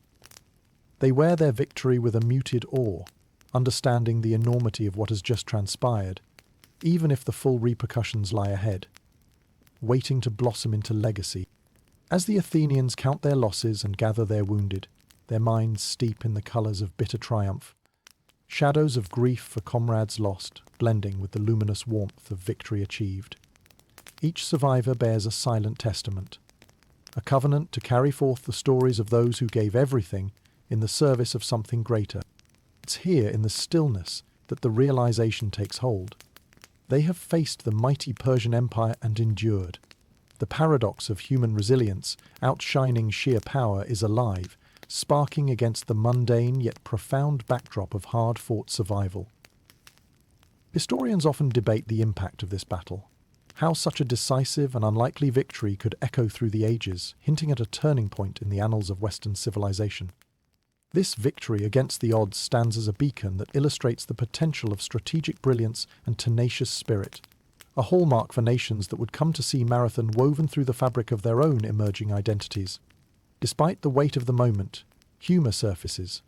They wear their victory with a muted awe, understanding the enormity of what has just transpired, even if the full repercussions lie ahead, waiting to blossom into legacy. As the Athenians count their losses and gather their wounded, their minds steep in the colours of bitter triumph, shadows of grief for comrades lost, blending with the luminous warmth of victory achieved. Each survivor bears a silent testament, a covenant to carry forth the stories of those who gave everything in the service of something greater. It's here in the stillness that the realization takes hold. They have faced the mighty Persian Empire and endured. The paradox of human resilience, outshining sheer power, is alive, sparking against the mundane yet profound backdrop of hard-fought survival. Historians often debate the impact of this battle, how such a decisive and unlikely victory could echo through the ages, hinting at a turning point in the annals of Western civilization. This victory against the odds stands as a beacon that illustrates the potential of strategic brilliance and tenacious spirit, a hallmark for nations that would come to see Marathon woven through the fabric of their own emerging identities. Despite the weight of the moment, humour surfaces.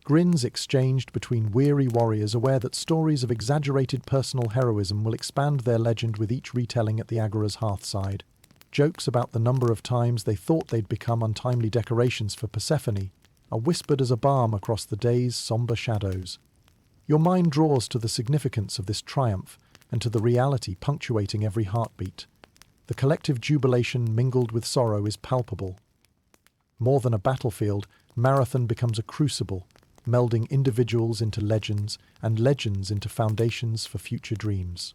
Grins exchanged between weary warriors aware that stories of exaggerated personal heroism will expand their legend with each retelling at the agora's hearthside. Jokes about the number of times they thought they'd become untimely decorations for Persephone are whispered as a balm across the day's sombre shadows. Your mind draws to the significance of this triumph and to the reality punctuating every heartbeat. The collective jubilation mingled with sorrow is palpable. More than a battlefield, Marathon becomes a crucible, melding individuals into legends and legends into foundations for future dreams.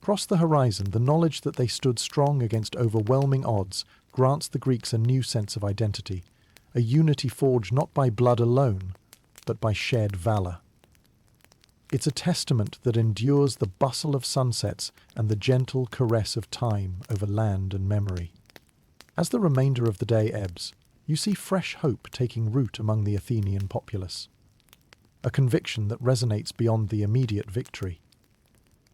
Across the horizon, the knowledge that they stood strong against overwhelming odds grants the Greeks a new sense of identity, a unity forged not by blood alone, but by shared valour. It's a testament that endures the bustle of sunsets and the gentle caress of time over land and memory. As the remainder of the day ebbs, you see fresh hope taking root among the Athenian populace. A conviction that resonates beyond the immediate victory.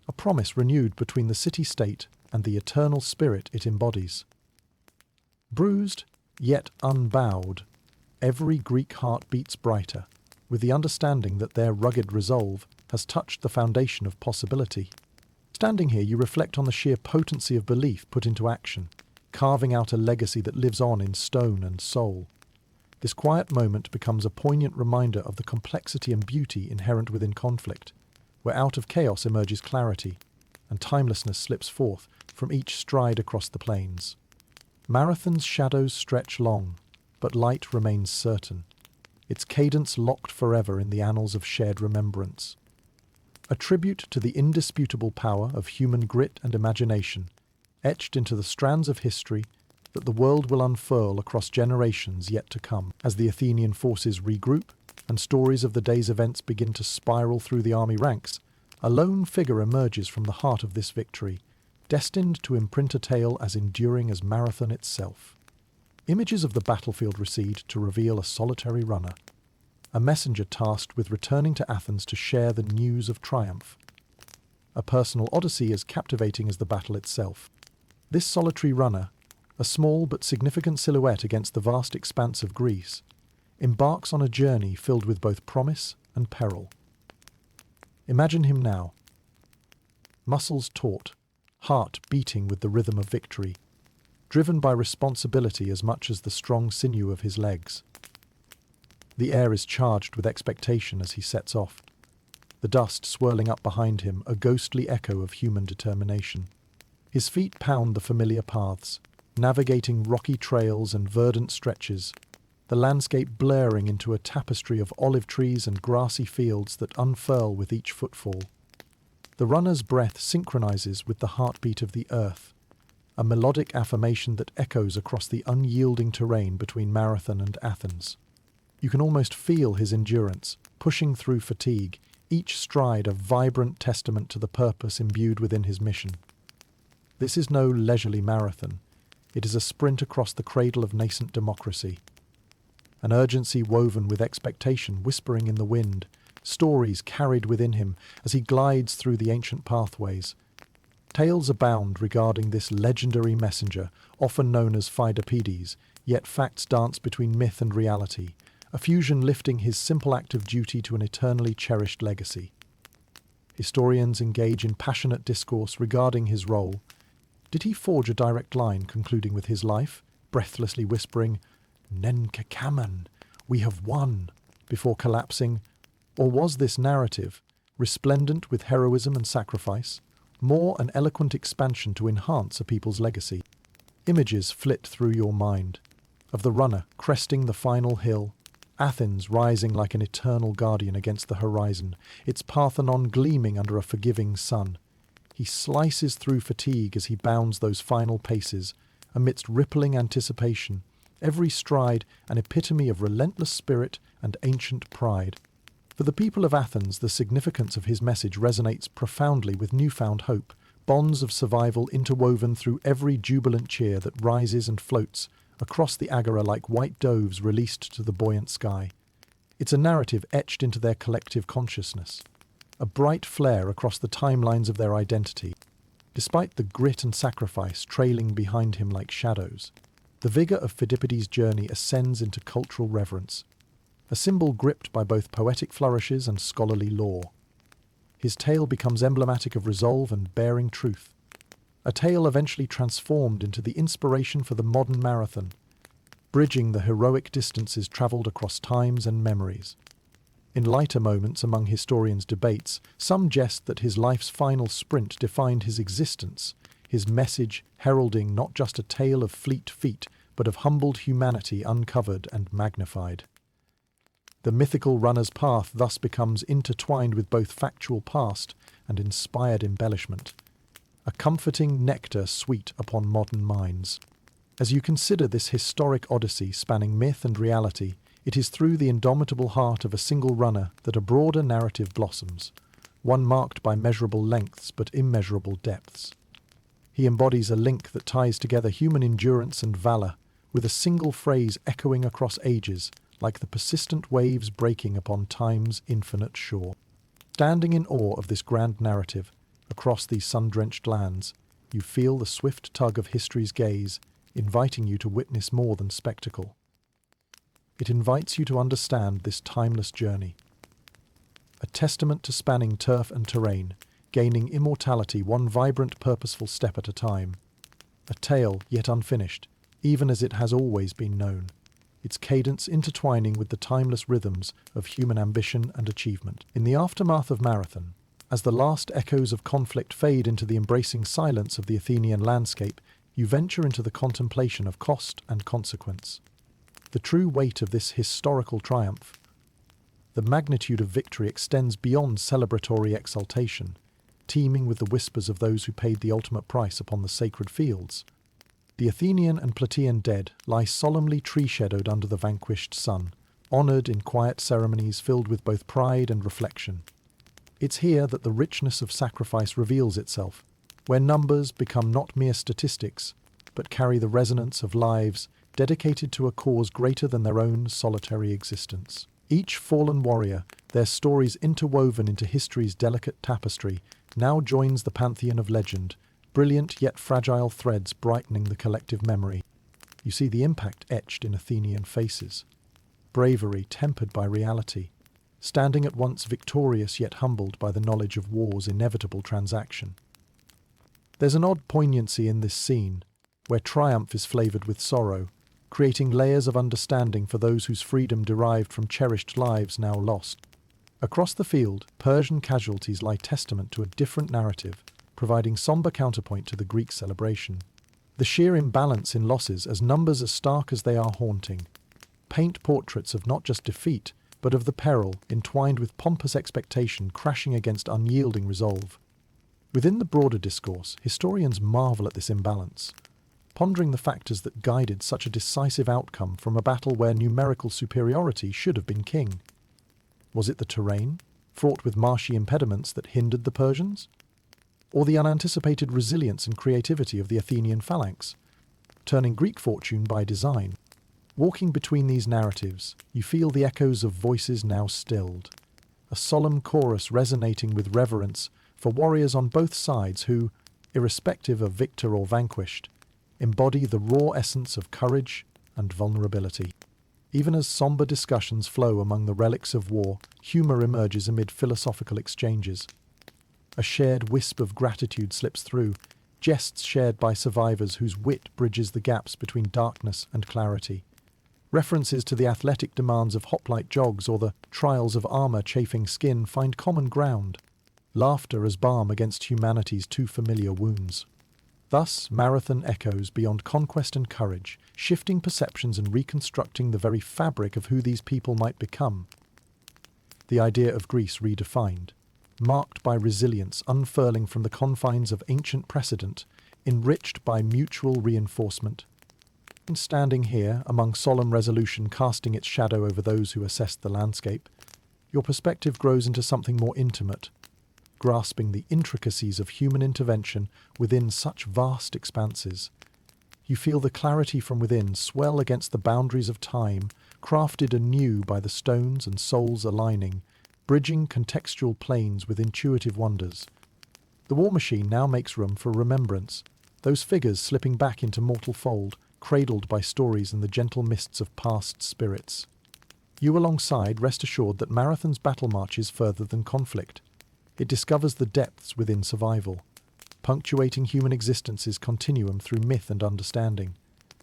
A promise renewed between the city-state and the eternal spirit it embodies. Bruised, yet unbowed, every Greek heart beats brighter, with the understanding that their rugged resolve has touched the foundation of possibility. Standing here, you reflect on the sheer potency of belief put into action, carving out a legacy that lives on in stone and soul. This quiet moment becomes a poignant reminder of the complexity and beauty inherent within conflict, where out of chaos emerges clarity, and timelessness slips forth from each stride across the plains. Marathon's shadows stretch long, but light remains certain, its cadence locked forever in the annals of shared remembrance. A tribute to the indisputable power of human grit and imagination, etched into the strands of history that the world will unfurl across generations yet to come. As the Athenian forces regroup and stories of the day's events begin to spiral through the army ranks, a lone figure emerges from the heart of this victory, destined to imprint a tale as enduring as Marathon itself. Images of the battlefield recede to reveal a solitary runner, a messenger tasked with returning to Athens to share the news of triumph. A personal odyssey as captivating as the battle itself. This solitary runner, a small but significant silhouette against the vast expanse of Greece, embarks on a journey filled with both promise and peril. Imagine him now. Muscles taut, heart beating with the rhythm of victory, driven by responsibility as much as the strong sinew of his legs. The air is charged with expectation as he sets off, the dust swirling up behind him, a ghostly echo of human determination. His feet pound the familiar paths, navigating rocky trails and verdant stretches, the landscape blurring into a tapestry of olive trees and grassy fields that unfurl with each footfall. The runner's breath synchronizes with the heartbeat of the earth, a melodic affirmation that echoes across the unyielding terrain between Marathon and Athens. You can almost feel his endurance, pushing through fatigue, each stride a vibrant testament to the purpose imbued within his mission. This is no leisurely marathon. It is a sprint across the cradle of nascent democracy. An urgency woven with expectation whispering in the wind, stories carried within him as he glides through the ancient pathways. Tales abound regarding this legendary messenger, often known as Pheidippides, yet facts dance between myth and reality, a fusion lifting his simple act of duty to an eternally cherished legacy. Historians engage in passionate discourse regarding his role. Did he forge a direct line concluding with his life, breathlessly whispering, "Nen kekaman, we have won," before collapsing? Or was this narrative, resplendent with heroism and sacrifice, more an eloquent expansion to enhance a people's legacy? Images flit through your mind, of the runner cresting the final hill, Athens rising like an eternal guardian against the horizon, its Parthenon gleaming under a forgiving sun. He slices through fatigue as he bounds those final paces, amidst rippling anticipation, every stride an epitome of relentless spirit and ancient pride. For the people of Athens, the significance of his message resonates profoundly with newfound hope, bonds of survival interwoven through every jubilant cheer that rises and floats across the agora like white doves released to the buoyant sky. It's a narrative etched into their collective consciousness, a bright flare across the timelines of their identity. Despite the grit and sacrifice trailing behind him like shadows, the vigor of Pheidippides' journey ascends into cultural reverence, a symbol gripped by both poetic flourishes and scholarly lore. His tale becomes emblematic of resolve and bearing truth, a tale eventually transformed into the inspiration for the modern marathon, bridging the heroic distances travelled across times and memories. In lighter moments among historians' debates, some jest that his life's final sprint defined his existence, his message heralding not just a tale of fleet feet, but of humbled humanity uncovered and magnified. The mythical runner's path thus becomes intertwined with both factual past and inspired embellishment, a comforting nectar sweet upon modern minds. As you consider this historic odyssey spanning myth and reality, it is through the indomitable heart of a single runner that a broader narrative blossoms, one marked by measurable lengths but immeasurable depths. He embodies a link that ties together human endurance and valor, with a single phrase echoing across ages, like the persistent waves breaking upon time's infinite shore. Standing in awe of this grand narrative, across these sun-drenched lands, you feel the swift tug of history's gaze, inviting you to witness more than spectacle. It invites you to understand this timeless journey. A testament to spanning turf and terrain, gaining immortality one vibrant, purposeful step at a time. A tale yet unfinished, even as it has always been known, its cadence intertwining with the timeless rhythms of human ambition and achievement. In the aftermath of Marathon, as the last echoes of conflict fade into the embracing silence of the Athenian landscape, you venture into the contemplation of cost and consequence. The true weight of this historical triumph, the magnitude of victory extends beyond celebratory exultation, teeming with the whispers of those who paid the ultimate price upon the sacred fields. The Athenian and Plataean dead lie solemnly tree-shadowed under the vanquished sun, honoured in quiet ceremonies filled with both pride and reflection. It's here that the richness of sacrifice reveals itself, where numbers become not mere statistics, but carry the resonance of lives dedicated to a cause greater than their own solitary existence. Each fallen warrior, their stories interwoven into history's delicate tapestry, now joins the pantheon of legend, brilliant yet fragile threads brightening the collective memory. You see the impact etched in Athenian faces, bravery tempered by reality, standing at once victorious yet humbled by the knowledge of war's inevitable transaction. There's an odd poignancy in this scene, where triumph is flavoured with sorrow, creating layers of understanding for those whose freedom derived from cherished lives now lost. Across the field, Persian casualties lie testament to a different narrative, providing sombre counterpoint to the Greek celebration. The sheer imbalance in losses, as numbers as stark as they are haunting, paint portraits of not just defeat, but of the peril, entwined with pompous expectation crashing against unyielding resolve. Within the broader discourse, historians marvel at this imbalance, pondering the factors that guided such a decisive outcome from a battle where numerical superiority should have been king. Was it the terrain, fraught with marshy impediments, that hindered the Persians? Or the unanticipated resilience and creativity of the Athenian phalanx, turning Greek fortune by design? Walking between these narratives, you feel the echoes of voices now stilled, a solemn chorus resonating with reverence for warriors on both sides who, irrespective of victor or vanquished, embody the raw essence of courage and vulnerability. Even as sombre discussions flow among the relics of war, humour emerges amid philosophical exchanges. A shared wisp of gratitude slips through, jests shared by survivors whose wit bridges the gaps between darkness and clarity. References to the athletic demands of hoplite jogs or the trials of armour chafing skin find common ground. Laughter as balm against humanity's too familiar wounds. Thus, Marathon echoes beyond conquest and courage, shifting perceptions and reconstructing the very fabric of who these people might become. The idea of Greece redefined, marked by resilience unfurling from the confines of ancient precedent, enriched by mutual reinforcement. And standing here, among solemn resolution casting its shadow over those who assessed the landscape, your perspective grows into something more intimate, grasping the intricacies of human intervention within such vast expanses. You feel the clarity from within swell against the boundaries of time, crafted anew by the stones and souls aligning, bridging contextual planes with intuitive wonders. The war machine now makes room for remembrance, those figures slipping back into mortal fold, cradled by stories in the gentle mists of past spirits. You alongside rest assured that Marathon's battle marches further than conflict. It discovers the depths within survival, punctuating human existence's continuum through myth and understanding,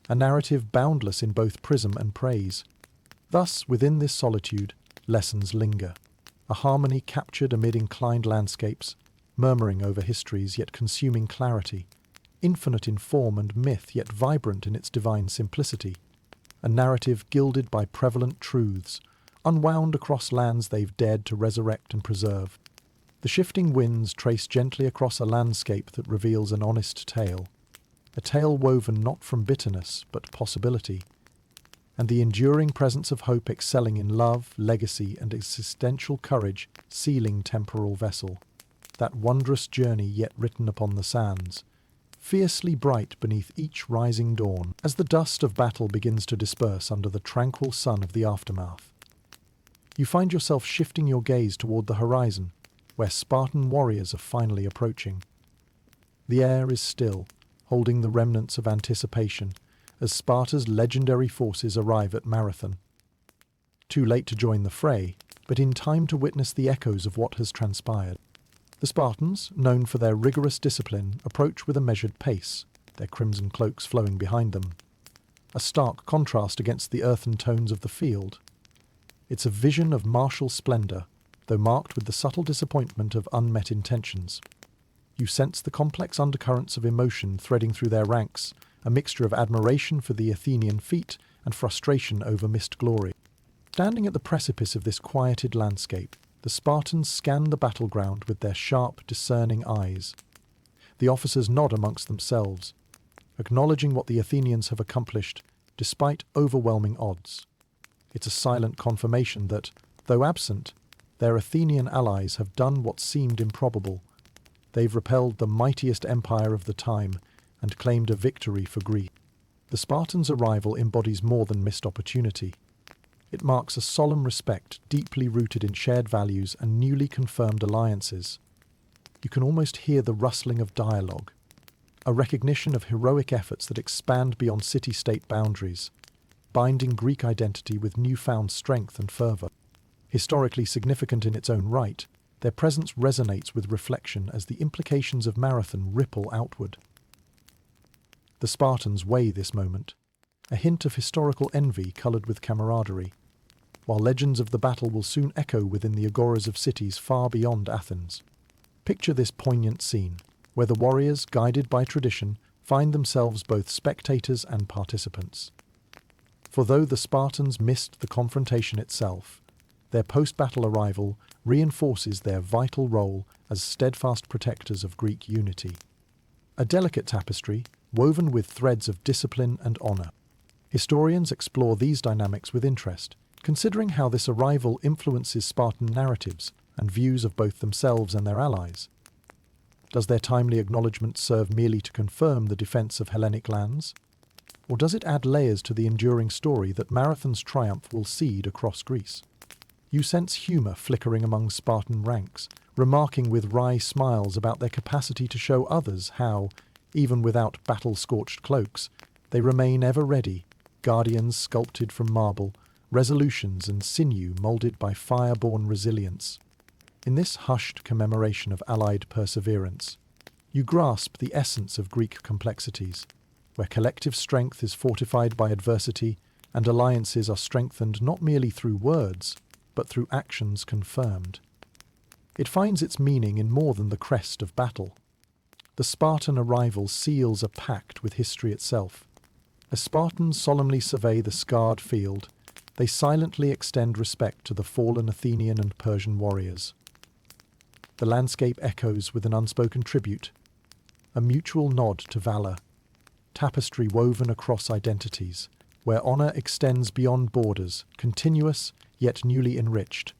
a narrative boundless in both prism and praise. Thus, within this solitude, lessons linger, a harmony captured amid inclined landscapes, murmuring over histories yet consuming clarity, infinite in form and myth yet vibrant in its divine simplicity, a narrative gilded by prevalent truths, unwound across lands they've dared to resurrect and preserve. The shifting winds trace gently across a landscape that reveals an honest tale, a tale woven not from bitterness but possibility, and the enduring presence of hope excelling in love, legacy, and existential courage sealing temporal vessel. That wondrous journey yet written upon the sands, fiercely bright beneath each rising dawn, as the dust of battle begins to disperse under the tranquil sun of the aftermath. You find yourself shifting your gaze toward the horizon, where Spartan warriors are finally approaching. The air is still, holding the remnants of anticipation, as Sparta's legendary forces arrive at Marathon. Too late to join the fray, but in time to witness the echoes of what has transpired. The Spartans, known for their rigorous discipline, approach with a measured pace, their crimson cloaks flowing behind them. A stark contrast against the earthen tones of the field. It's a vision of martial splendor, though marked with the subtle disappointment of unmet intentions. You sense the complex undercurrents of emotion threading through their ranks, a mixture of admiration for the Athenian feat and frustration over missed glory. Standing at the precipice of this quieted landscape, the Spartans scan the battleground with their sharp, discerning eyes. The officers nod amongst themselves, acknowledging what the Athenians have accomplished despite overwhelming odds. It's a silent confirmation that, though absent, their Athenian allies have done what seemed improbable. They've repelled the mightiest empire of the time and claimed a victory for Greece. The Spartans' arrival embodies more than missed opportunity. It marks a solemn respect deeply rooted in shared values and newly confirmed alliances. You can almost hear the rustling of dialogue, a recognition of heroic efforts that expand beyond city-state boundaries, binding Greek identity with newfound strength and fervour. Historically significant in its own right, their presence resonates with reflection as the implications of Marathon ripple outward. The Spartans weigh this moment, a hint of historical envy coloured with camaraderie, while legends of the battle will soon echo within the agoras of cities far beyond Athens. Picture this poignant scene, where the warriors, guided by tradition, find themselves both spectators and participants. For though the Spartans missed the confrontation itself, their post-battle arrival reinforces their vital role as steadfast protectors of Greek unity. A delicate tapestry, woven with threads of discipline and honour. Historians explore these dynamics with interest, considering how this arrival influences Spartan narratives and views of both themselves and their allies. Does their timely acknowledgement serve merely to confirm the defence of Hellenic lands? Or does it add layers to the enduring story that Marathon's triumph will seed across Greece? You sense humour flickering among Spartan ranks, remarking with wry smiles about their capacity to show others how, even without battle-scorched cloaks, they remain ever ready, guardians sculpted from marble, resolutions and sinew moulded by fire-born resilience. In this hushed commemoration of allied perseverance, you grasp the essence of Greek complexities, where collective strength is fortified by adversity and alliances are strengthened not merely through words, but through actions confirmed. It finds its meaning in more than the crest of battle. The Spartan arrival seals a pact with history itself. As Spartans solemnly survey the scarred field, they silently extend respect to the fallen Athenian and Persian warriors. The landscape echoes with an unspoken tribute, a mutual nod to valour, tapestry woven across identities, where honour extends beyond borders, continuous yet newly enriched.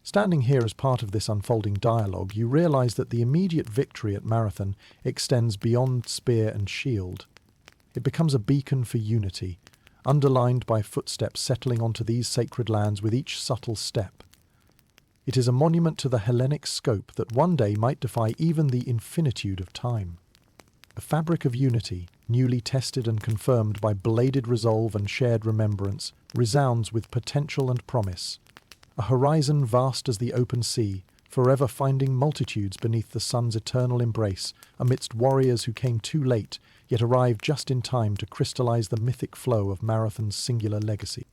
Standing here as part of this unfolding dialogue, you realise that the immediate victory at Marathon extends beyond spear and shield. It becomes a beacon for unity, underlined by footsteps settling onto these sacred lands with each subtle step. It is a monument to the Hellenic scope that one day might defy even the infinitude of time. A fabric of unity, newly tested and confirmed by bladed resolve and shared remembrance, resounds with potential and promise. A horizon vast as the open sea, forever finding multitudes beneath the sun's eternal embrace, amidst warriors who came too late, yet arrived just in time to crystallize the mythic flow of Marathon's singular legacy.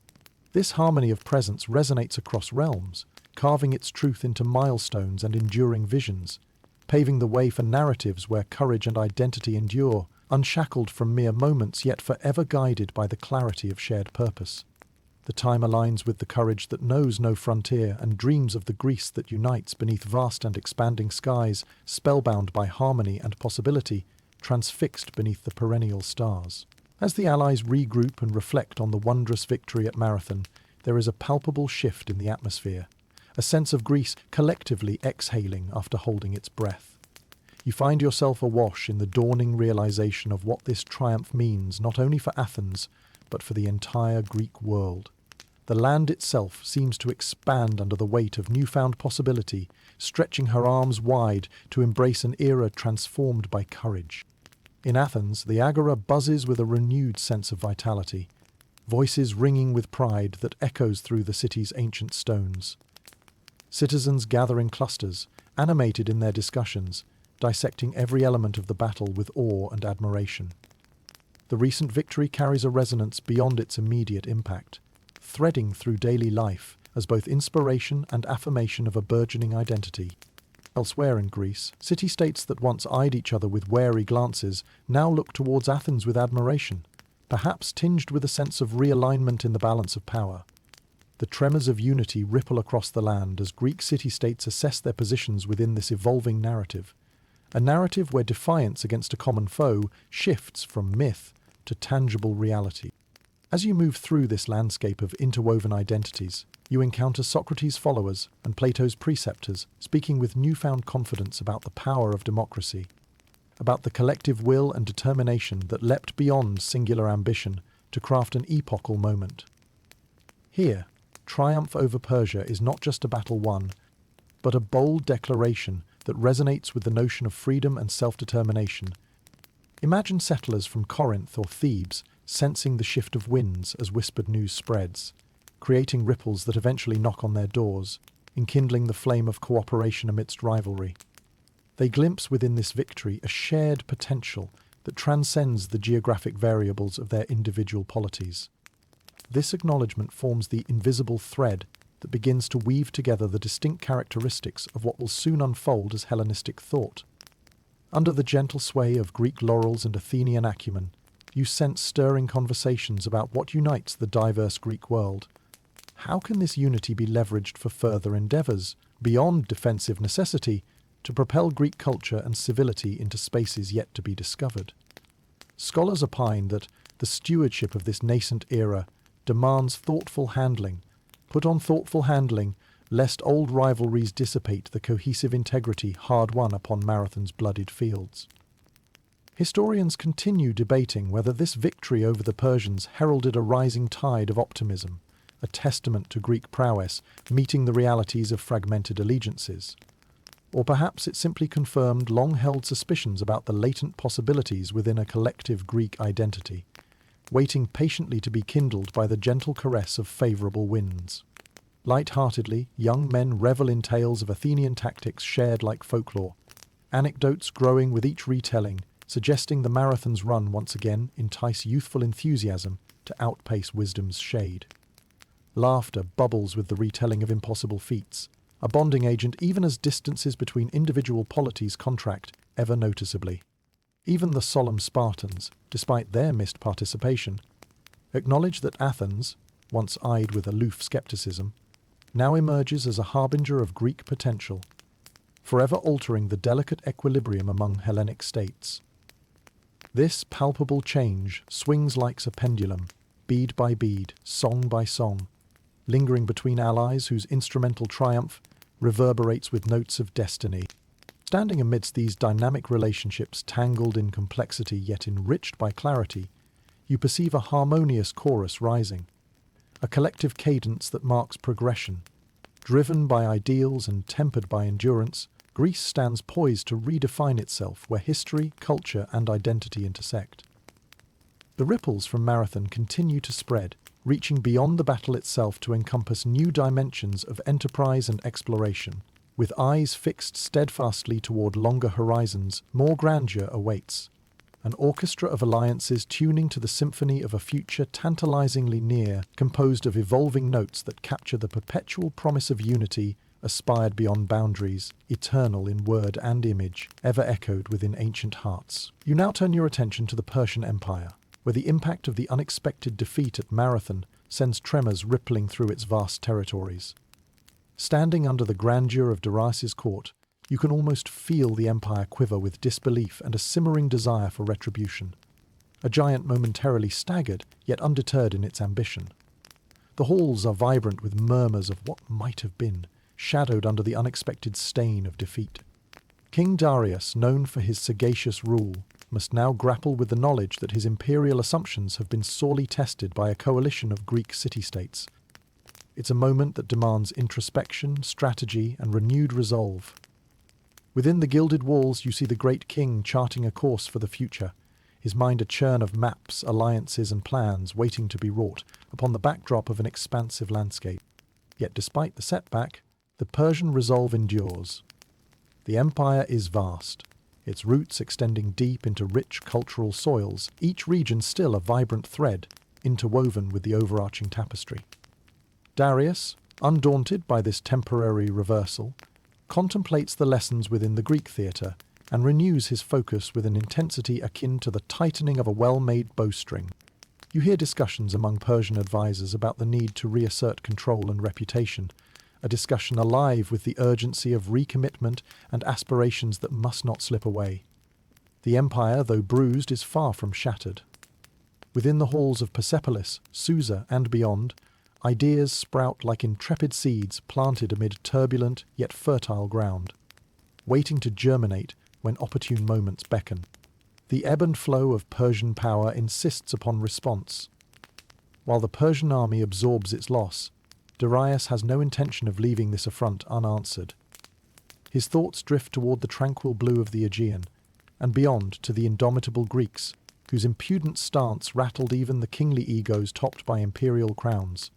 This harmony of presence resonates across realms, carving its truth into milestones and enduring visions, paving the way for narratives where courage and identity endure, unshackled from mere moments yet forever guided by the clarity of shared purpose. The time aligns with the courage that knows no frontier and dreams of the Greece that unites beneath vast and expanding skies, spellbound by harmony and possibility, transfixed beneath the perennial stars. As the Allies regroup and reflect on the wondrous victory at Marathon, there is a palpable shift in the atmosphere, a sense of Greece collectively exhaling after holding its breath. You find yourself awash in the dawning realization of what this triumph means not only for Athens, but for the entire Greek world. The land itself seems to expand under the weight of newfound possibility, stretching her arms wide to embrace an era transformed by courage. In Athens, the agora buzzes with a renewed sense of vitality, voices ringing with pride that echoes through the city's ancient stones. Citizens gather in clusters, animated in their discussions, dissecting every element of the battle with awe and admiration. The recent victory carries a resonance beyond its immediate impact, threading through daily life as both inspiration and affirmation of a burgeoning identity. Elsewhere in Greece, city-states that once eyed each other with wary glances now look towards Athens with admiration, perhaps tinged with a sense of realignment in the balance of power. The tremors of unity ripple across the land as Greek city-states assess their positions within this evolving narrative, a narrative where defiance against a common foe shifts from myth to tangible reality. As you move through this landscape of interwoven identities, you encounter Socrates' followers and Plato's preceptors speaking with newfound confidence about the power of democracy, about the collective will and determination that leapt beyond singular ambition to craft an epochal moment. Here, triumph over Persia is not just a battle won, but a bold declaration that resonates with the notion of freedom and self-determination. Imagine settlers from Corinth or Thebes sensing the shift of winds as whispered news spreads, creating ripples that eventually knock on their doors, enkindling the flame of cooperation amidst rivalry. They glimpse within this victory a shared potential that transcends the geographic variables of their individual polities. This acknowledgement forms the invisible thread that begins to weave together the distinct characteristics of what will soon unfold as Hellenistic thought. Under the gentle sway of Greek laurels and Athenian acumen, you sense stirring conversations about what unites the diverse Greek world. How can this unity be leveraged for further endeavours, beyond defensive necessity, to propel Greek culture and civility into spaces yet to be discovered? Scholars opine that the stewardship of this nascent era demands thoughtful handling. Put on thoughtful handling, lest old rivalries dissipate the cohesive integrity hard-won upon Marathon's bloodied fields. Historians continue debating whether this victory over the Persians heralded a rising tide of optimism, a testament to Greek prowess meeting the realities of fragmented allegiances. Or perhaps it simply confirmed long-held suspicions about the latent possibilities within a collective Greek identity, waiting patiently to be kindled by the gentle caress of favourable winds. Light-heartedly, young men revel in tales of Athenian tactics shared like folklore, anecdotes growing with each retelling, suggesting the marathon's run once again entice youthful enthusiasm to outpace wisdom's shade. Laughter bubbles with the retelling of impossible feats, a bonding agent even as distances between individual polities contract ever noticeably. Even the solemn Spartans, despite their missed participation, acknowledge that Athens, once eyed with aloof skepticism, now emerges as a harbinger of Greek potential, forever altering the delicate equilibrium among Hellenic states. This palpable change swings like a pendulum, bead by bead, song by song, lingering between allies whose instrumental triumph reverberates with notes of destiny. Standing amidst these dynamic relationships tangled in complexity yet enriched by clarity, you perceive a harmonious chorus rising, a collective cadence that marks progression. Driven by ideals and tempered by endurance, Greece stands poised to redefine itself where history, culture, and identity intersect. The ripples from Marathon continue to spread, reaching beyond the battle itself to encompass new dimensions of enterprise and exploration. With eyes fixed steadfastly toward longer horizons, more grandeur awaits. An orchestra of alliances tuning to the symphony of a future tantalizingly near, composed of evolving notes that capture the perpetual promise of unity, aspired beyond boundaries, eternal in word and image, ever echoed within ancient hearts. You now turn your attention to the Persian Empire, where the impact of the unexpected defeat at Marathon sends tremors rippling through its vast territories. Standing under the grandeur of Darius's court, you can almost feel the empire quiver with disbelief and a simmering desire for retribution. A giant momentarily staggered, yet undeterred in its ambition. The halls are vibrant with murmurs of what might have been, shadowed under the unexpected stain of defeat. King Darius, known for his sagacious rule, must now grapple with the knowledge that his imperial assumptions have been sorely tested by a coalition of Greek city-states. It's a moment that demands introspection, strategy, and renewed resolve. Within the gilded walls, you see the great king charting a course for the future, his mind a churn of maps, alliances, and plans waiting to be wrought upon the backdrop of an expansive landscape. Yet despite the setback, the Persian resolve endures. The empire is vast, its roots extending deep into rich cultural soils, each region still a vibrant thread, interwoven with the overarching tapestry. Darius, undaunted by this temporary reversal, contemplates the lessons within the Greek theatre and renews his focus with an intensity akin to the tightening of a well-made bowstring. You hear discussions among Persian advisors about the need to reassert control and reputation, a discussion alive with the urgency of recommitment and aspirations that must not slip away. The empire, though bruised, is far from shattered. Within the halls of Persepolis, Susa, and beyond, ideas sprout like intrepid seeds planted amid turbulent yet fertile ground, waiting to germinate when opportune moments beckon. The ebb and flow of Persian power insists upon response. While the Persian army absorbs its loss, Darius has no intention of leaving this affront unanswered. His thoughts drift toward the tranquil blue of the Aegean, and beyond to the indomitable Greeks, whose impudent stance rattled even the kingly egos topped by imperial crowns.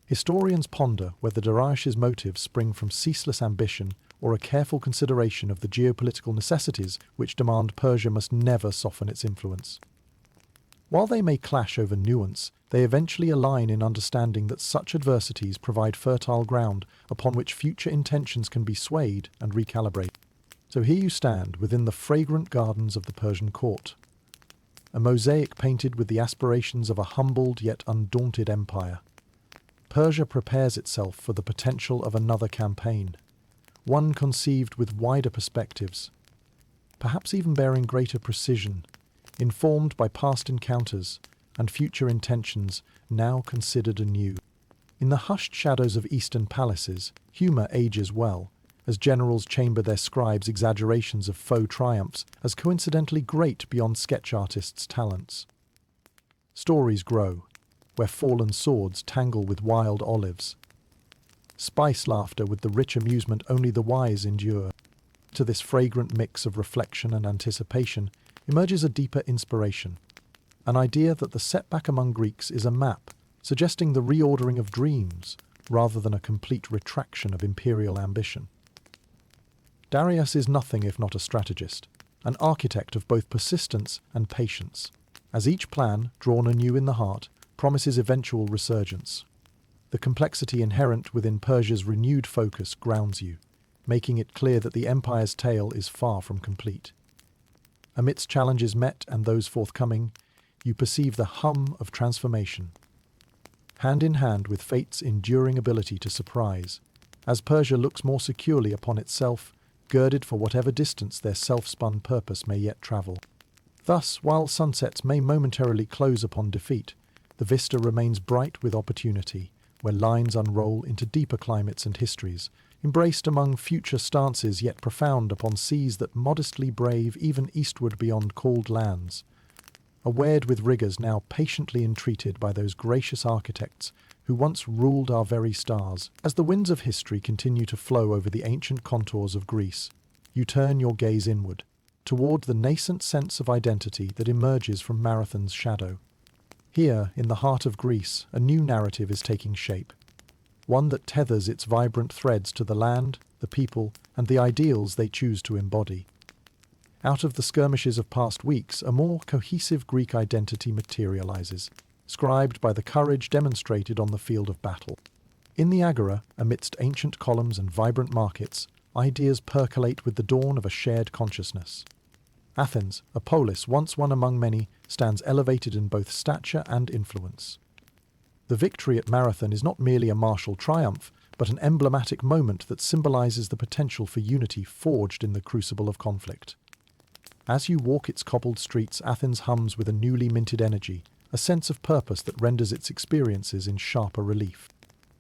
Historians ponder whether Darius's motives spring from ceaseless ambition or a careful consideration of the geopolitical necessities which demand Persia must never soften its influence. While they may clash over nuance, they eventually align in understanding that such adversities provide fertile ground upon which future intentions can be swayed and recalibrated. So here you stand within the fragrant gardens of the Persian court, a mosaic painted with the aspirations of a humbled yet undaunted empire. Persia prepares itself for the potential of another campaign, one conceived with wider perspectives, perhaps even bearing greater precision, informed by past encounters and future intentions now considered anew. In the hushed shadows of eastern palaces, humour ages well, as generals chamber their scribes' exaggerations of faux triumphs as coincidentally great beyond sketch artists' talents. Stories grow, where fallen swords tangle with wild olives. Spice laughter with the rich amusement only the wise endure. To this fragrant mix of reflection and anticipation emerges a deeper inspiration, an idea that the setback among Greeks is a map, suggesting the reordering of dreams, rather than a complete retraction of imperial ambition. Darius is nothing if not a strategist, an architect of both persistence and patience, as each plan, drawn anew in the heart, promises eventual resurgence. The complexity inherent within Persia's renewed focus grounds you, making it clear that the empire's tale is far from complete. Amidst challenges met and those forthcoming, you perceive the hum of transformation. Hand in hand with fate's enduring ability to surprise, as Persia looks more securely upon itself, girded for whatever distance their self-spun purpose may yet travel. Thus, while sunsets may momentarily close upon defeat, the vista remains bright with opportunity, where lines unroll into deeper climates and histories, embraced among future stances yet profound upon seas that modestly brave even eastward beyond cold lands. Awared with rigours now patiently entreated by those gracious architects who once ruled our very stars. As the winds of history continue to flow over the ancient contours of Greece, you turn your gaze inward, toward the nascent sense of identity that emerges from Marathon's shadow. Here, in the heart of Greece, a new narrative is taking shape, one that tethers its vibrant threads to the land, the people, and the ideals they choose to embody. Out of the skirmishes of past weeks, a more cohesive Greek identity materializes, scribed by the courage demonstrated on the field of battle. In the agora, amidst ancient columns and vibrant markets, ideas percolate with the dawn of a shared consciousness. Athens, a polis once one among many, stands elevated in both stature and influence. The victory at Marathon is not merely a martial triumph, but an emblematic moment that symbolizes the potential for unity forged in the crucible of conflict. As you walk its cobbled streets, Athens hums with a newly minted energy, a sense of purpose that renders its experiences in sharper relief.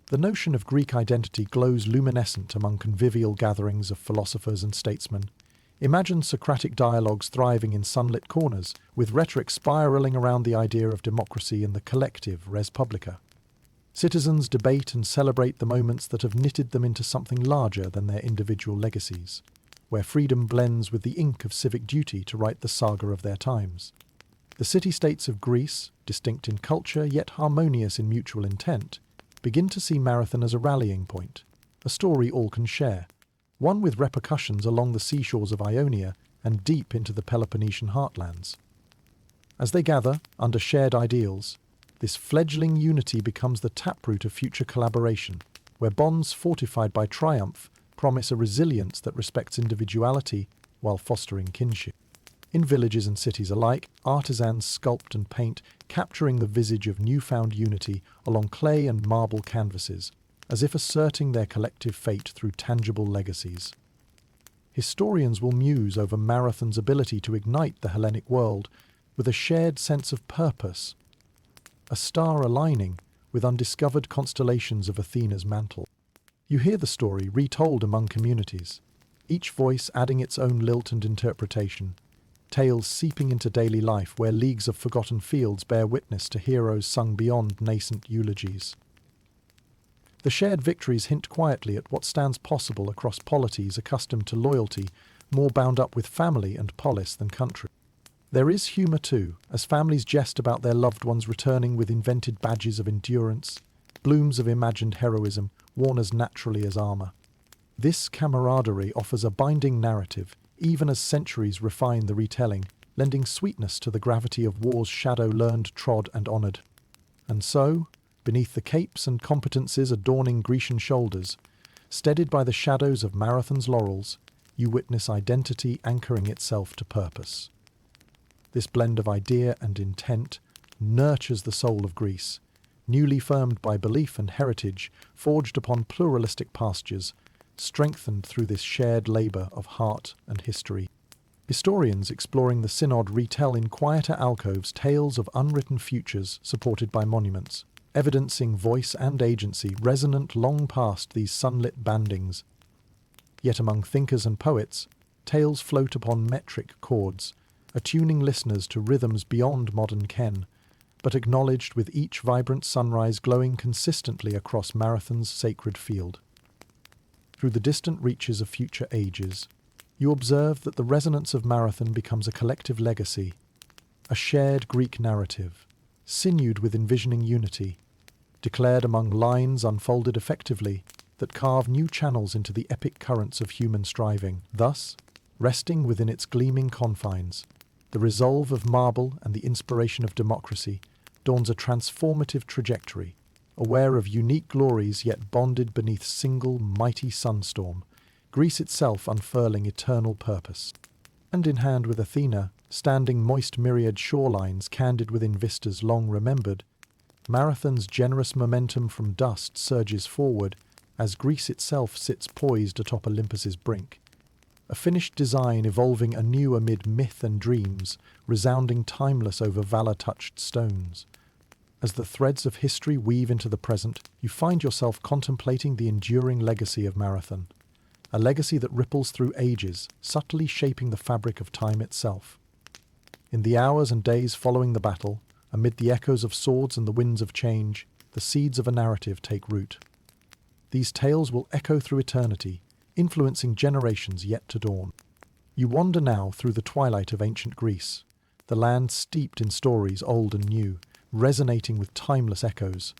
The notion of Greek identity glows luminescent among convivial gatherings of philosophers and statesmen. Imagine Socratic dialogues thriving in sunlit corners, with rhetoric spiralling around the idea of democracy and the collective res publica. Citizens debate and celebrate the moments that have knitted them into something larger than their individual legacies, where freedom blends with the ink of civic duty to write the saga of their times. The city-states of Greece, distinct in culture yet harmonious in mutual intent, begin to see Marathon as a rallying point, a story all can share, one with repercussions along the seashores of Ionia and deep into the Peloponnesian heartlands. As they gather, under shared ideals, this fledgling unity becomes the taproot of future collaboration, where bonds fortified by triumph promise a resilience that respects individuality while fostering kinship. In villages and cities alike, artisans sculpt and paint, capturing the visage of newfound unity along clay and marble canvases, as if asserting their collective fate through tangible legacies. Historians will muse over Marathon's ability to ignite the Hellenic world with a shared sense of purpose, a star aligning with undiscovered constellations of Athena's mantle. You hear the story retold among communities, each voice adding its own lilt and interpretation, tales seeping into daily life where leagues of forgotten fields bear witness to heroes sung beyond nascent eulogies. The shared victories hint quietly at what stands possible across polities accustomed to loyalty, more bound up with family and polis than country. There is humour too, as families jest about their loved ones returning with invented badges of endurance, blooms of imagined heroism worn as naturally as armour. This camaraderie offers a binding narrative, even as centuries refine the retelling, lending sweetness to the gravity of war's shadow learned, trod and honoured. And so, beneath the capes and competences adorning Grecian shoulders, steadied by the shadows of Marathon's laurels, you witness identity anchoring itself to purpose. This blend of idea and intent nurtures the soul of Greece, newly firmed by belief and heritage, forged upon pluralistic pastures, strengthened through this shared labour of heart and history. Historians exploring the synod retell in quieter alcoves tales of unwritten futures supported by monuments, evidencing voice and agency resonant long past these sunlit bandings. Yet among thinkers and poets, tales float upon metric chords, attuning listeners to rhythms beyond modern ken, but acknowledged with each vibrant sunrise glowing consistently across Marathon's sacred field. Through the distant reaches of future ages, you observe that the resonance of Marathon becomes a collective legacy, a shared Greek narrative, sinewed with envisioning unity, declared among lines unfolded effectively that carve new channels into the epic currents of human striving. Thus, resting within its gleaming confines, the resolve of marble and the inspiration of democracy dawns a transformative trajectory, aware of unique glories yet bonded beneath single mighty sunstorm, Greece itself unfurling eternal purpose. Hand in hand with Athena, standing moist myriad shorelines candid within vistas long remembered, Marathon's generous momentum from dust surges forward as Greece itself sits poised atop Olympus's brink, a finished design evolving anew amid myth and dreams, resounding timeless over valour-touched stones. As the threads of history weave into the present, you find yourself contemplating the enduring legacy of Marathon, a legacy that ripples through ages, subtly shaping the fabric of time itself. In the hours and days following the battle, amid the echoes of swords and the winds of change, the seeds of a narrative take root. These tales will echo through eternity, influencing generations yet to dawn. You wander now through the twilight of ancient Greece, the land steeped in stories old and new, resonating with timeless echoes.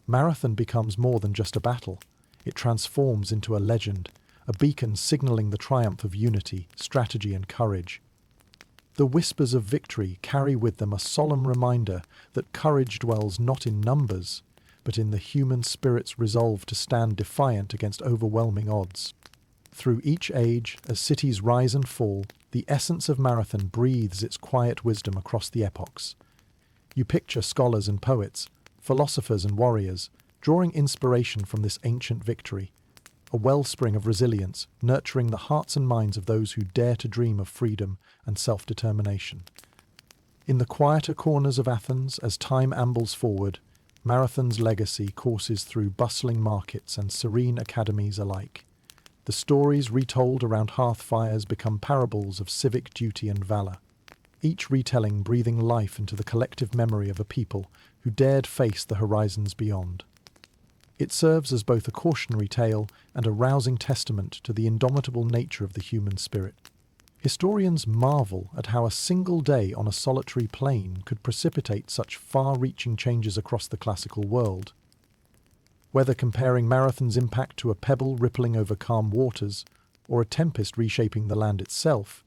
Marathon becomes more than just a battle. It transforms into a legend, a beacon signalling the triumph of unity, strategy and courage. The whispers of victory carry with them a solemn reminder that courage dwells not in numbers, but in the human spirit's resolve to stand defiant against overwhelming odds. Through each age, as cities rise and fall, the essence of Marathon breathes its quiet wisdom across the epochs. You picture scholars and poets, philosophers and warriors, drawing inspiration from this ancient victory, a wellspring of resilience, nurturing the hearts and minds of those who dare to dream of freedom and self-determination. In the quieter corners of Athens, as time ambles forward, Marathon's legacy courses through bustling markets and serene academies alike. The stories retold around hearth-fires become parables of civic duty and valor, each retelling breathing life into the collective memory of a people who dared face the horizons beyond. It serves as both a cautionary tale and a rousing testament to the indomitable nature of the human spirit. Historians marvel at how a single day on a solitary plain could precipitate such far-reaching changes across the classical world. Whether comparing Marathon's impact to a pebble rippling over calm waters or a tempest reshaping the land itself,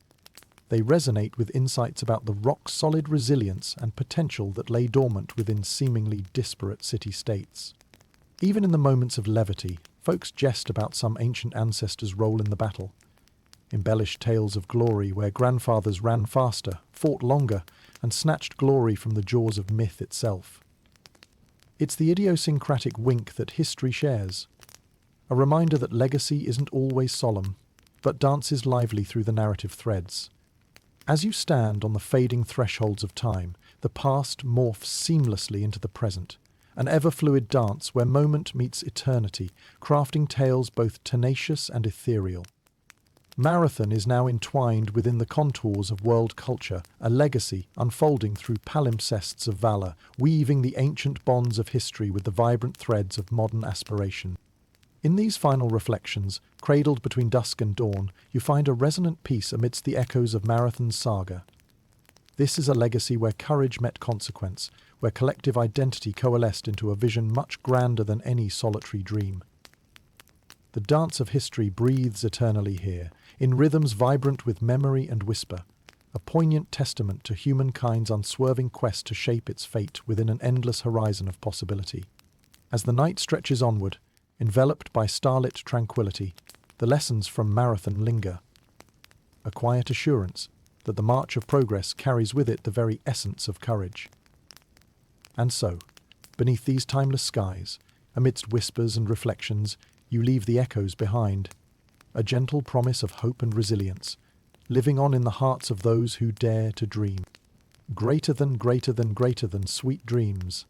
they resonate with insights about the rock-solid resilience and potential that lay dormant within seemingly disparate city-states. Even in the moments of levity, folks jest about some ancient ancestor's role in the battle. Embellished tales of glory where grandfathers ran faster, fought longer, and snatched glory from the jaws of myth itself. It's the idiosyncratic wink that history shares, a reminder that legacy isn't always solemn, but dances lively through the narrative threads. As you stand on the fading thresholds of time, the past morphs seamlessly into the present, an ever-fluid dance where moment meets eternity, crafting tales both tenacious and ethereal. Marathon is now entwined within the contours of world culture, a legacy unfolding through palimpsests of valor, weaving the ancient bonds of history with the vibrant threads of modern aspiration. In these final reflections, cradled between dusk and dawn, you find a resonant peace amidst the echoes of Marathon's saga. This is a legacy where courage met consequence, where collective identity coalesced into a vision much grander than any solitary dream. The dance of history breathes eternally here, in rhythms vibrant with memory and whisper, a poignant testament to humankind's unswerving quest to shape its fate within an endless horizon of possibility. As the night stretches onward, enveloped by starlit tranquility, the lessons from Marathon linger, a quiet assurance that the march of progress carries with it the very essence of courage. And so, beneath these timeless skies, amidst whispers and reflections, you leave the echoes behind, a gentle promise of hope and resilience, living on in the hearts of those who dare to dream. Greater than sweet dreams.